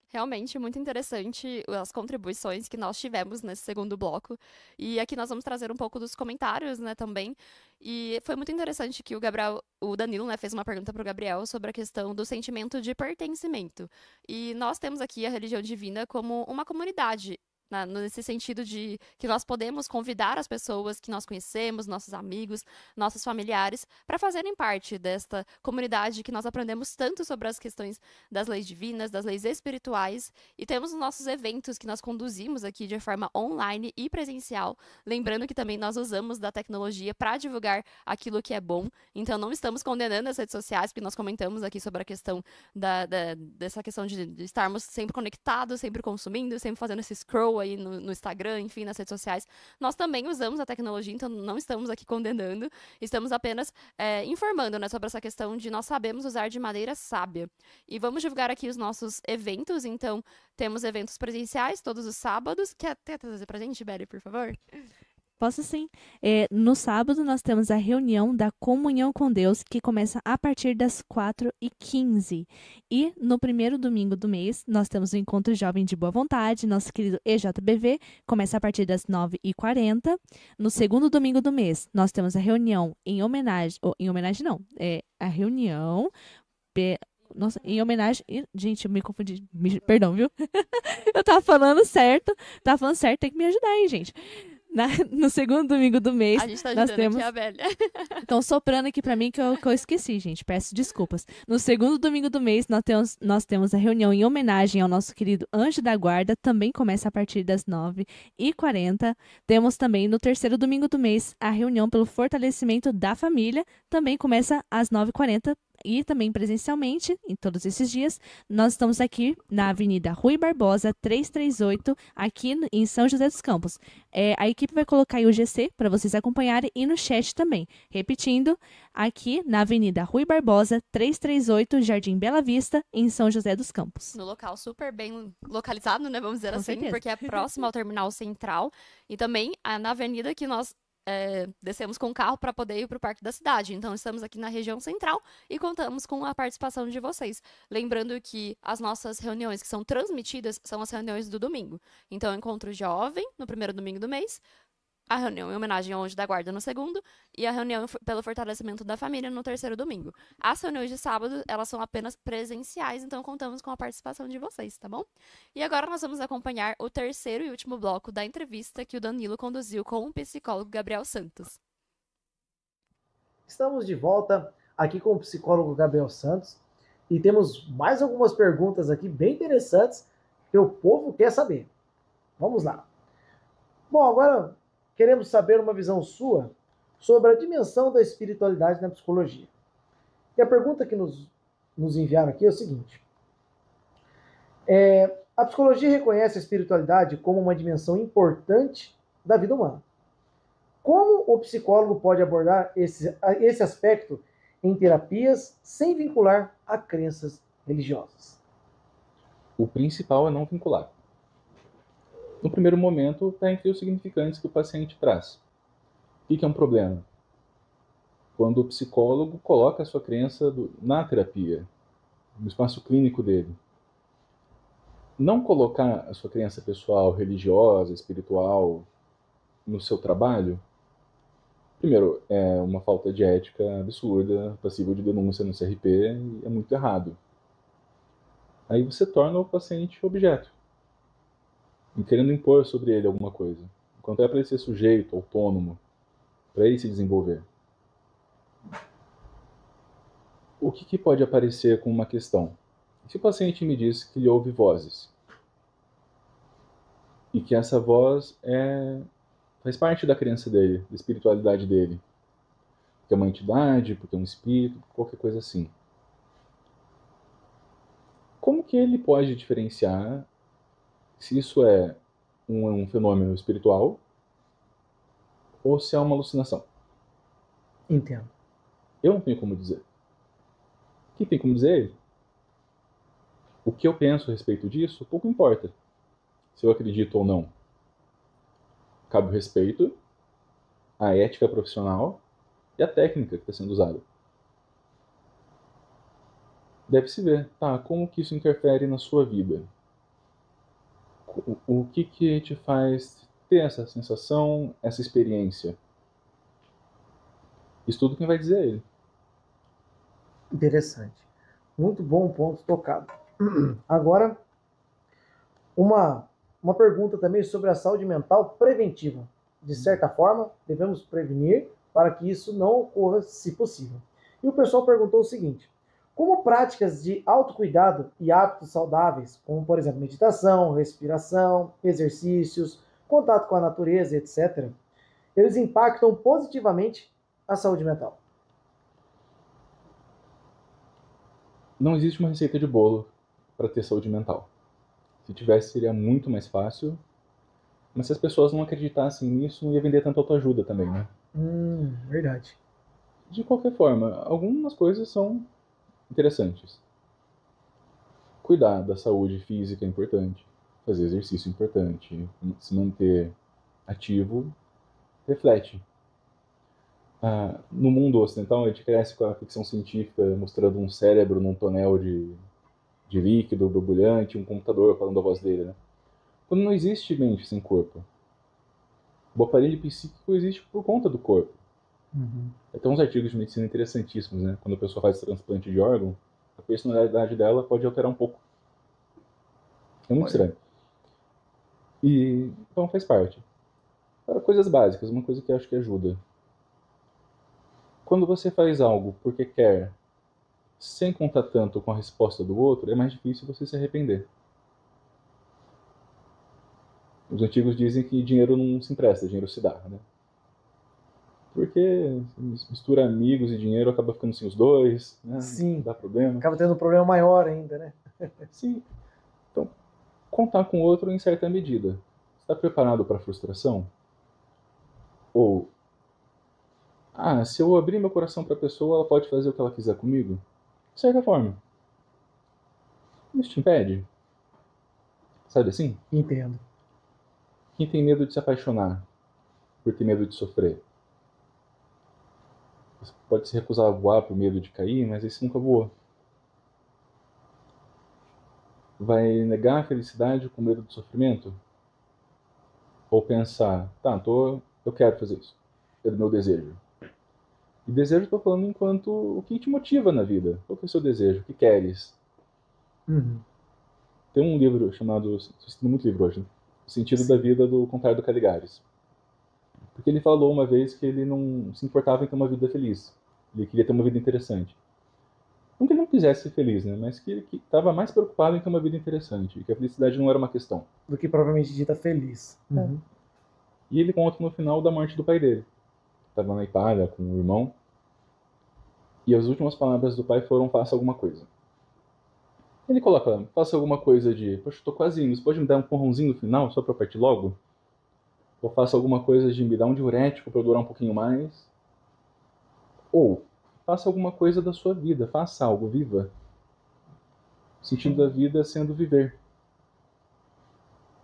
Realmente muito interessante as contribuições que nós tivemos nesse segundo bloco. E aqui nós vamos trazer um pouco dos comentários, né, também. E foi muito interessante que o Danilo, né, fez uma pergunta para o Gabriel sobre a questão do sentimento de pertencimento. E nós temos aqui a religião divina como uma comunidade. Nesse sentido de que nós podemos convidar as pessoas que nós conhecemos, nossos amigos, nossos familiares, para fazerem parte desta comunidade que nós aprendemos tanto sobre as questões das leis divinas, das leis espirituais, e temos os nossos eventos que nós conduzimos aqui de forma online e presencial, lembrando que também nós usamos da tecnologia para divulgar aquilo que é bom, então não estamos condenando as redes sociais, porque nós comentamos aqui sobre a questão dessa questão de estarmos sempre conectados, sempre consumindo, sempre fazendo esse scroll aí no Instagram, enfim, nas redes sociais. Nós também usamos a tecnologia, então não estamos aqui condenando, estamos apenas informando, né, sobre essa questão de nós sabemos usar de maneira sábia. E vamos divulgar aqui os nossos eventos, então temos eventos presenciais todos os sábados. Quer trazer pra gente, Beli, por favor? Posso sim. No sábado, nós temos a reunião da Comunhão com Deus, que começa a partir das 4h15. E no primeiro domingo do mês, nós temos o Encontro Jovem de Boa Vontade, nosso querido EJBV, começa a partir das 9h40. No segundo domingo do mês, nós temos a reunião em homenagem... a reunião... Nossa, em homenagem... Gente, eu me confundi. Perdão, viu? Eu tava falando certo, tem que me ajudar aí, gente. No segundo domingo do mês, a gente tá nós ajudando temos... aqui a velha. Estão soprando aqui pra mim que eu esqueci, gente. Peço desculpas. No segundo domingo do mês, nós temos a reunião em homenagem ao nosso querido Anjo da Guarda. Também começa a partir das 9h40. Temos também, no terceiro domingo do mês, a reunião pelo fortalecimento da família. Também começa às 9h40. E também presencialmente, em todos esses dias, nós estamos aqui na Avenida Rui Barbosa, 338, aqui em São José dos Campos. A equipe vai colocar aí o GC para vocês acompanharem e no chat também. Repetindo, aqui na Avenida Rui Barbosa, 338, Jardim Bela Vista, em São José dos Campos. No local super bem localizado, né, vamos dizer Com assim, certeza. porque é próximo ao Terminal Central. E também na avenida que nós descemos com o carro para poder ir para o Parque da Cidade. Então, estamos aqui na região central e contamos com a participação de vocês. Lembrando que as nossas reuniões que são transmitidas são as reuniões do domingo. Então, encontro jovem no primeiro domingo do mês, a reunião em homenagem ao Anjo da Guarda no segundo e a reunião pelo fortalecimento da família no terceiro domingo. As reuniões de sábado, elas são apenas presenciais, então contamos com a participação de vocês, tá bom? E agora nós vamos acompanhar o terceiro e último bloco da entrevista que o Danilo conduziu com o psicólogo Gabriel Santos. Estamos de volta aqui com o psicólogo Gabriel Santos e temos mais algumas perguntas aqui bem interessantes que o povo quer saber. Vamos lá. Bom, agora queremos saber uma visão sua sobre a dimensão da espiritualidade na psicologia. E a pergunta que nos enviaram aqui é o seguinte. A psicologia reconhece a espiritualidade como uma dimensão importante da vida humana. Como o psicólogo pode abordar esse aspecto em terapias sem vincular a crenças religiosas? O principal é não vincular. No primeiro momento, está entre os significantes que o paciente traz. O que é um problema? Quando o psicólogo coloca a sua crença na terapia, no espaço clínico dele. Não colocar a sua crença pessoal, religiosa, espiritual, no seu trabalho, primeiro, é uma falta de ética absurda, passível de denúncia no CRP, e é muito errado. Aí você torna o paciente objeto, querendo impor sobre ele alguma coisa, enquanto é para ele ser sujeito, autônomo, para ele se desenvolver. O que pode aparecer com uma questão? Se o paciente me diz que ele ouve vozes, e que essa voz faz parte da crença dele, da espiritualidade dele, porque é uma entidade, porque é um espírito, qualquer coisa assim. Como que ele pode diferenciar se isso é um fenômeno espiritual ou se é uma alucinação? Entendo. Eu não tenho como dizer. Quem tem como dizer é ele. O que eu penso a respeito disso, pouco importa. Se eu acredito ou não. Cabe o respeito, a ética profissional e a técnica que está sendo usada. Deve-se ver, como que isso interfere na sua vida? O que te faz ter essa sensação, essa experiência? Isso tudo quem vai dizer é ele. Interessante. Muito bom ponto tocado. Agora, uma pergunta também sobre a saúde mental preventiva. De certa forma, devemos prevenir para que isso não ocorra, se possível. E o pessoal perguntou o seguinte: como práticas de autocuidado e hábitos saudáveis, como, por exemplo, meditação, respiração, exercícios, contato com a natureza, etc., eles impactam positivamente a saúde mental? Não existe uma receita de bolo para ter saúde mental. Se tivesse, seria muito mais fácil. Mas se as pessoas não acreditassem nisso, não ia vender tanta autoajuda também, né? Verdade. De qualquer forma, algumas coisas são interessantes. Cuidar da saúde física é importante. Fazer exercício é importante. Se manter ativo reflete. No mundo ocidental, a gente cresce com a ficção científica mostrando um cérebro num tonel de líquido borbulhante, um computador falando a voz dele, né? Quando não existe mente sem corpo. O aparelho psíquico existe por conta do corpo. Tem uns artigos de medicina interessantíssimos, né? Quando a pessoa faz transplante de órgão, a personalidade dela pode alterar um pouco. É muito estranho. E então faz parte. Para coisas básicas, uma coisa que eu acho que ajuda. Quando você faz algo porque quer, sem contar tanto com a resposta do outro, é mais difícil você se arrepender. Os antigos dizem que dinheiro não se empresta, dinheiro se dá, né? Porque mistura amigos e dinheiro, acaba ficando sem os dois, né? Sim. Dá problema. Acaba tendo um problema maior ainda, né? Sim. Então, contar com o outro em certa medida. Está preparado para a frustração? Ou, se eu abrir meu coração para a pessoa, ela pode fazer o que ela quiser comigo? De certa forma. Isso te impede? Sabe assim? Entendo. Quem tem medo de se apaixonar por ter medo de sofrer? Você pode se recusar a voar por medo de cair, mas aí você nunca voou. Vai negar a felicidade com medo do sofrimento? Ou pensar, eu quero fazer isso. É do meu desejo. E desejo, estou falando enquanto o que te motiva na vida. Qual que é o seu desejo? O que queres? Tem um livro chamado, estou citando muito livro hoje, né? O Sentido da Vida, do Contar do Caligares. Porque ele falou uma vez que ele não se importava em ter uma vida feliz. Ele queria ter uma vida interessante. Não que ele não quisesse ser feliz, né? Mas que ele estava mais preocupado em ter uma vida interessante. E que a felicidade não era uma questão. Do que propriamente dita feliz. E ele conta no final da morte do pai dele. Estava na Itália com o irmão. E as últimas palavras do pai foram: faça alguma coisa. Ele coloca, faça alguma coisa de, poxa, tô quase indo, você pode me dar um empurrãozinho no final, só pra eu partir logo? Ou faça alguma coisa de me dar um diurético pra eu durar um pouquinho mais? Ou, faça alguma coisa da sua vida, faça algo, viva. O sentido da vida sendo viver.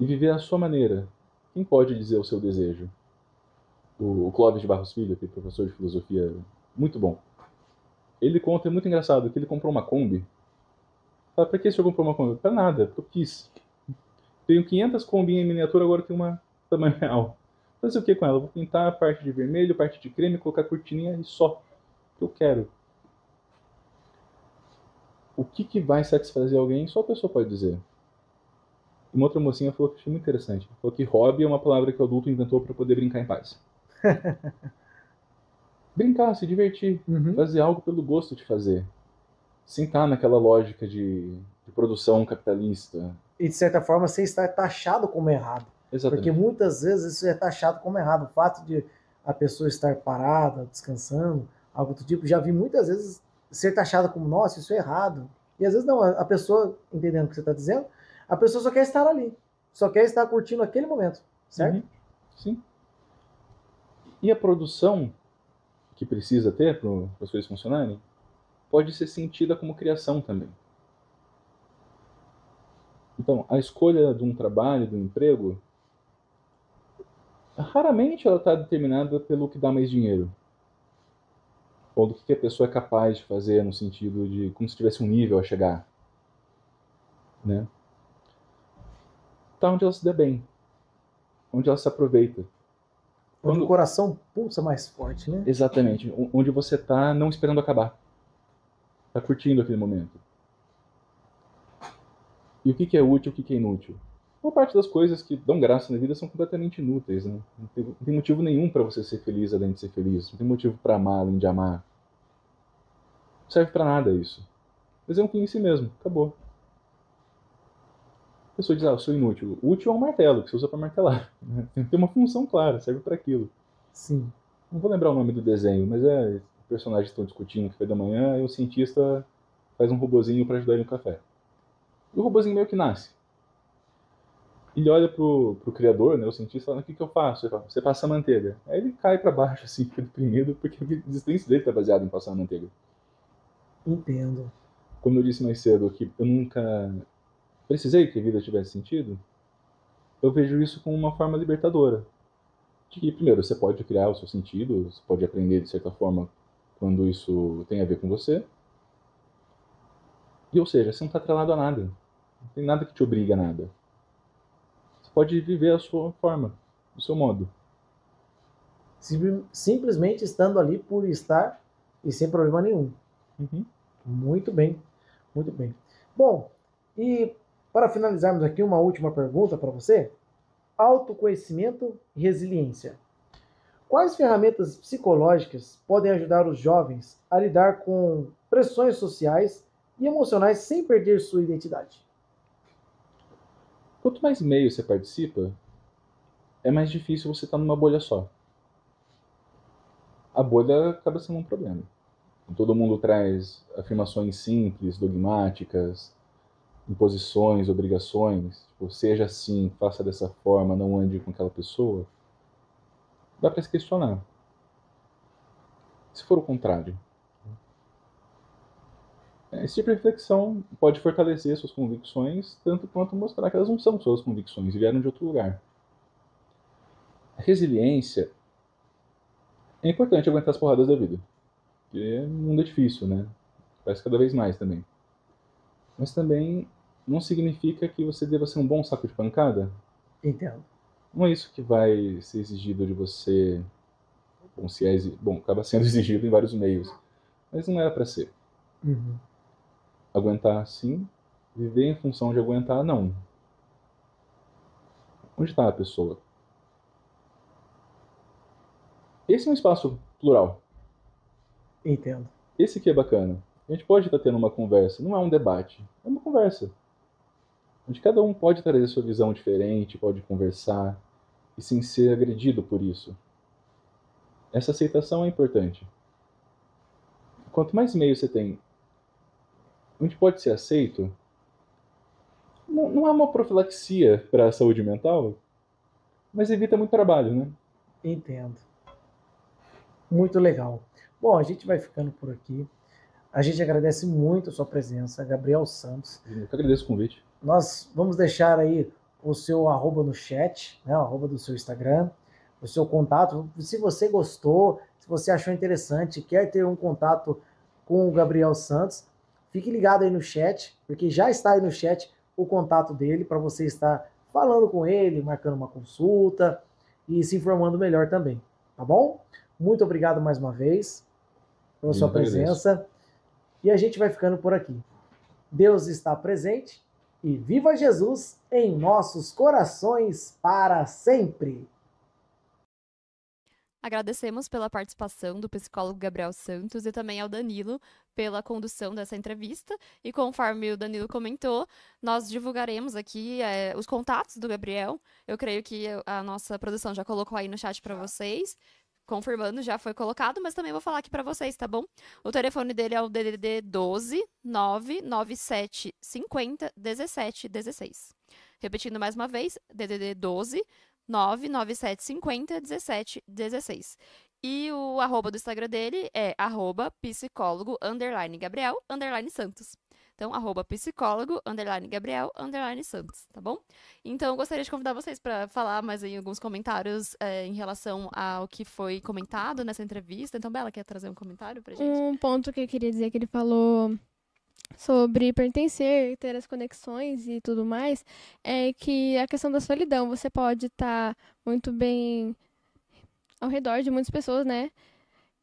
E viver à sua maneira. Quem pode dizer o seu desejo? O Clóvis de Barros Filho, que é professor de filosofia, muito bom. Ele conta, é muito engraçado, que ele comprou uma Kombi. Fala, pra que você comprou uma Kombi? Pra nada, porque eu quis. Tenho 500 Kombi em miniatura, agora tem uma tamanho real. Fazer o que com ela? Vou pintar a parte de vermelho, parte de creme, colocar cortininha e só. O que eu quero. O que vai satisfazer alguém, só a pessoa pode dizer. Uma outra mocinha falou que achei muito interessante. Falou que hobby é uma palavra que o adulto inventou para poder brincar em paz. Brincar, se divertir, fazer algo pelo gosto de fazer. Sem estar naquela lógica de produção capitalista. E de certa forma você está taxado como errado. Exatamente. Porque muitas vezes isso é taxado como errado. O fato de a pessoa estar parada, descansando, algo do tipo, já vi muitas vezes ser taxado como, nossa, isso é errado. E às vezes não, a pessoa, entendendo o que você está dizendo, a pessoa só quer estar ali. Só quer estar curtindo aquele momento, certo? Sim. E a produção que precisa ter para as coisas funcionarem pode ser sentida como criação também. Então, a escolha de um trabalho, de um emprego, raramente ela está determinada pelo que dá mais dinheiro. Ou do que a pessoa é capaz de fazer, no sentido de como se tivesse um nível a chegar. Né? Tá onde ela se dá bem. Onde ela se aproveita. Onde o coração pulsa mais forte, né? Exatamente. Onde você tá não esperando acabar. Tá curtindo aquele momento. E o que é útil e o que é inútil? Uma parte das coisas que dão graça na vida são completamente inúteis, né? Não tem motivo nenhum para você ser feliz além de ser feliz. Não tem motivo para amar além de amar. Não serve para nada isso. Mas é um fim em si mesmo. Acabou. A pessoa diz, eu sou inútil. O útil é um martelo, que você usa para martelar. Tem que ter uma função clara, serve para aquilo. Sim. Não vou lembrar o nome do desenho, mas os personagens estão discutindo no café da manhã e o cientista faz um robozinho para ajudar ele no café. E o robozinho meio que nasce. Ele olha pro criador, né, o cientista, falando, o que eu faço? Ele fala, você passa a manteiga. Aí ele cai para baixo, assim, fica deprimido, porque a existência dele está baseada em passar a manteiga. Entendo. Como eu disse mais cedo, que eu nunca precisei que a vida tivesse sentido, eu vejo isso como uma forma libertadora. De que, primeiro, você pode criar o seu sentido, você pode aprender de certa forma quando isso tem a ver com você. E, ou seja, você não está atrelado a nada. Não tem nada que te obrigue a nada. Você pode viver a sua forma, do seu modo. Simplesmente estando ali por estar e sem problema nenhum. Muito bem, muito bem. Bom, e para finalizarmos aqui, uma última pergunta para você. Autoconhecimento e resiliência. Quais ferramentas psicológicas podem ajudar os jovens a lidar com pressões sociais e emocionais sem perder sua identidade? Quanto mais meios você participa, é mais difícil você estar numa bolha só. A bolha acaba sendo um problema. Todo mundo traz afirmações simples, dogmáticas, imposições, obrigações, tipo, seja assim, faça dessa forma, não ande com aquela pessoa. Dá para se questionar. Se for o contrário. Esse tipo de reflexão pode fortalecer suas convicções, tanto quanto mostrar que elas não são suas convicções e vieram de outro lugar. A resiliência é importante aguentar as porradas da vida. Porque o mundo é difícil, né? Parece cada vez mais também. Mas também não significa que você deva ser um bom saco de pancada. Entendo. Não é isso que vai ser exigido de você. Bom, acaba sendo exigido em vários meios. Mas não era para ser. Aguentar sim, viver em função de aguentar, não. Onde está a pessoa? Esse é um espaço plural. Entendo. Esse aqui é bacana. A gente pode estar tendo uma conversa, não é um debate, é uma conversa. Onde cada um pode trazer sua visão diferente, pode conversar, e sem ser agredido por isso. Essa aceitação é importante. Quanto mais meios você tem, onde pode ser aceito, não é uma profilaxia para a saúde mental, mas evita muito trabalho, né? Entendo. Muito legal. Bom, a gente vai ficando por aqui. A gente agradece muito a sua presença, Gabriel Santos. Eu que agradeço o convite. Nós vamos deixar aí o seu arroba no chat, né, o arroba do seu Instagram, o seu contato. Se você gostou, se você achou interessante, quer ter um contato com o Gabriel Santos, fique ligado aí no chat, porque já está aí no chat o contato dele para você estar falando com ele, marcando uma consulta e se informando melhor também, tá bom? Muito obrigado mais uma vez pela sua presença. E a gente vai ficando por aqui. Deus está presente e viva Jesus em nossos corações para sempre. Agradecemos pela participação do psicólogo Gabriel Santos e também ao Danilo pela condução dessa entrevista. E conforme o Danilo comentou, nós divulgaremos aqui os contatos do Gabriel. Eu creio que a nossa produção já colocou aí no chat para vocês. Confirmando, já foi colocado, mas também vou falar aqui para vocês, tá bom? O telefone dele é o DDD 12 997 50 17 16. Repetindo mais uma vez, DDD 12 997 50 17 16. E o arroba do Instagram dele é @psicólogo_Gabriel_Santos. Então, @psicólogo_Gabriel_Santos, tá bom? Então, eu gostaria de convidar vocês para falar mais aí alguns comentários em relação ao que foi comentado nessa entrevista. Então, Bela, quer trazer um comentário pra gente? Um ponto que eu queria dizer que ele falou sobre pertencer, ter as conexões e tudo mais, é que a questão da solidão, você pode estar muito bem ao redor de muitas pessoas, né?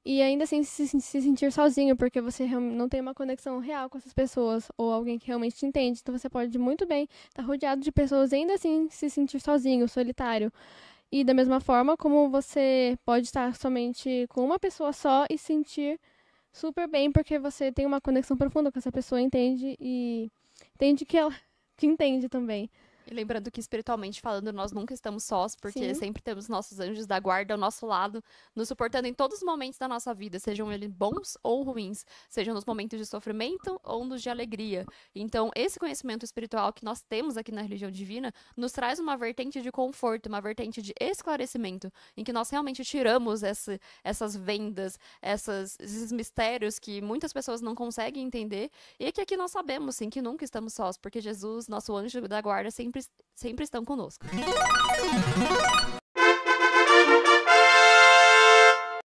E ainda assim se sentir sozinho, porque você não tem uma conexão real com essas pessoas, ou alguém que realmente te entende. Então você pode muito bem estar rodeado de pessoas e ainda assim se sentir sozinho, solitário. E da mesma forma como você pode estar somente com uma pessoa só e sentir super bem, porque você tem uma conexão profunda com essa pessoa, entende e entende que ela te entende também. E lembrando que, espiritualmente falando, nós nunca estamos sós, porque Sim. sempre temos nossos anjos da guarda ao nosso lado, nos suportando em todos os momentos da nossa vida, sejam eles bons ou ruins, sejam nos momentos de sofrimento ou nos de alegria. Então, esse conhecimento espiritual que nós temos aqui na religião divina nos traz uma vertente de conforto, uma vertente de esclarecimento, em que nós realmente tiramos essas vendas, esses mistérios que muitas pessoas não conseguem entender, e que aqui nós sabemos, sim, que nunca estamos sós, porque Jesus, nosso anjo da guarda, sempre estão conosco.